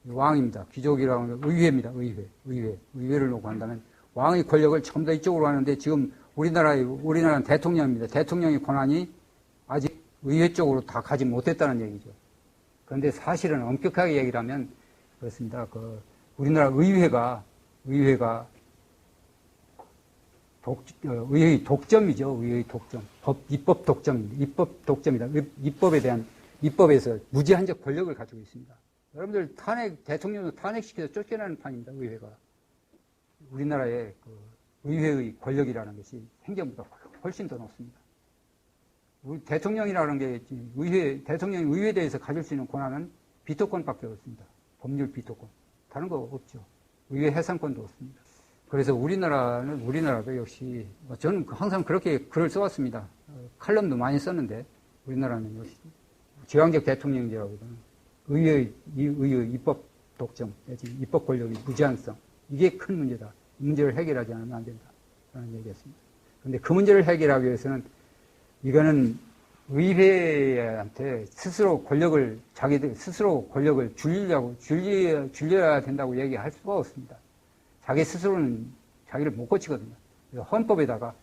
왕입니다. 귀족이라는 건 의회입니다, 의회를 놓고 한다면 왕의 권력을 전부 다 이쪽으로 하는데 지금 우리나라는 대통령입니다. 대통령의 권한이 아직 의회 쪽으로 다 가지 못했다는 얘기죠. 그런데 사실은 엄격하게 얘기를 하면 그렇습니다. 우리나라 의회가 의회의 독점이죠. 의회의 독점. 입법 독점이다. 입법에서 무제한적 권력을 가지고 있습니다. 여러분들 대통령도 탄핵시켜서 쫓겨나는 판입니다. 의회가. 우리나라의 의회의 권력이라는 것이 행정보다 훨씬 더 높습니다. 우리 대통령이라는 게 대통령이 의회에 대해서 가질 수 있는 권한은 비토권밖에 없습니다. 법률 비토권. 다른 거 없죠. 의회 해상권도 없습니다. 그래서 우리나라도 역시, 저는 항상 그렇게 글을 써왔습니다. 칼럼도 많이 썼는데, 우리나라는 역시 제왕적 대통령제라고 하거든요. 의회의 입법 독점, 입법 권력의 무제한성. 이게 큰 문제다. 이 문제를 해결하지 않으면 안 된다. 라는 얘기였습니다. 그런데 그 문제를 해결하기 위해서는 이거는 의회한테 자기들 스스로 권력을 줄여야 된다고 얘기할 수가 없습니다. 자기 스스로는 자기를 못 고치거든요. 헌법에다가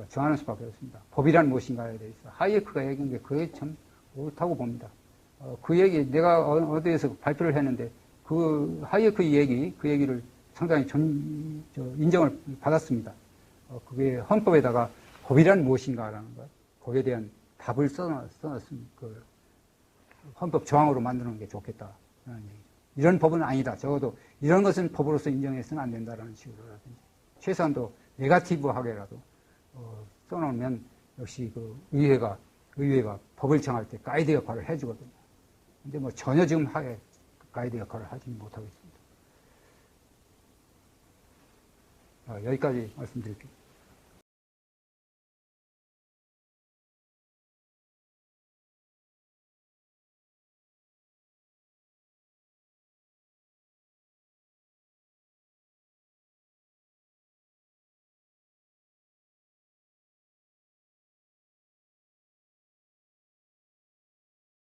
정하는 수밖에 없습니다. 법이란 무엇인가에 대해서. 하이에크가 얘기한 게 그게 참 옳다고 봅니다. 그 얘기, 내가 어디에서 발표를 했는데, 그 하이에크 그 얘기를 상당히 인정을 받았습니다. 그게 헌법에다가 법이란 무엇인가라는 것, 거기에 대한 답을 써놨습니다. 헌법 조항으로 만드는 게 좋겠다. 이런 법은 아니다. 적어도 이런 것은 법으로서 인정해서는 안 된다라는 식으로라든지. 최소한도 네거티브하게라도 써놓으면 역시 의회가 법을 정할 때 가이드 역할을 해주거든요. 근데 전혀 지금 가이드 역할을 하지 못하고 있습니다. 여기까지 말씀드릴게요.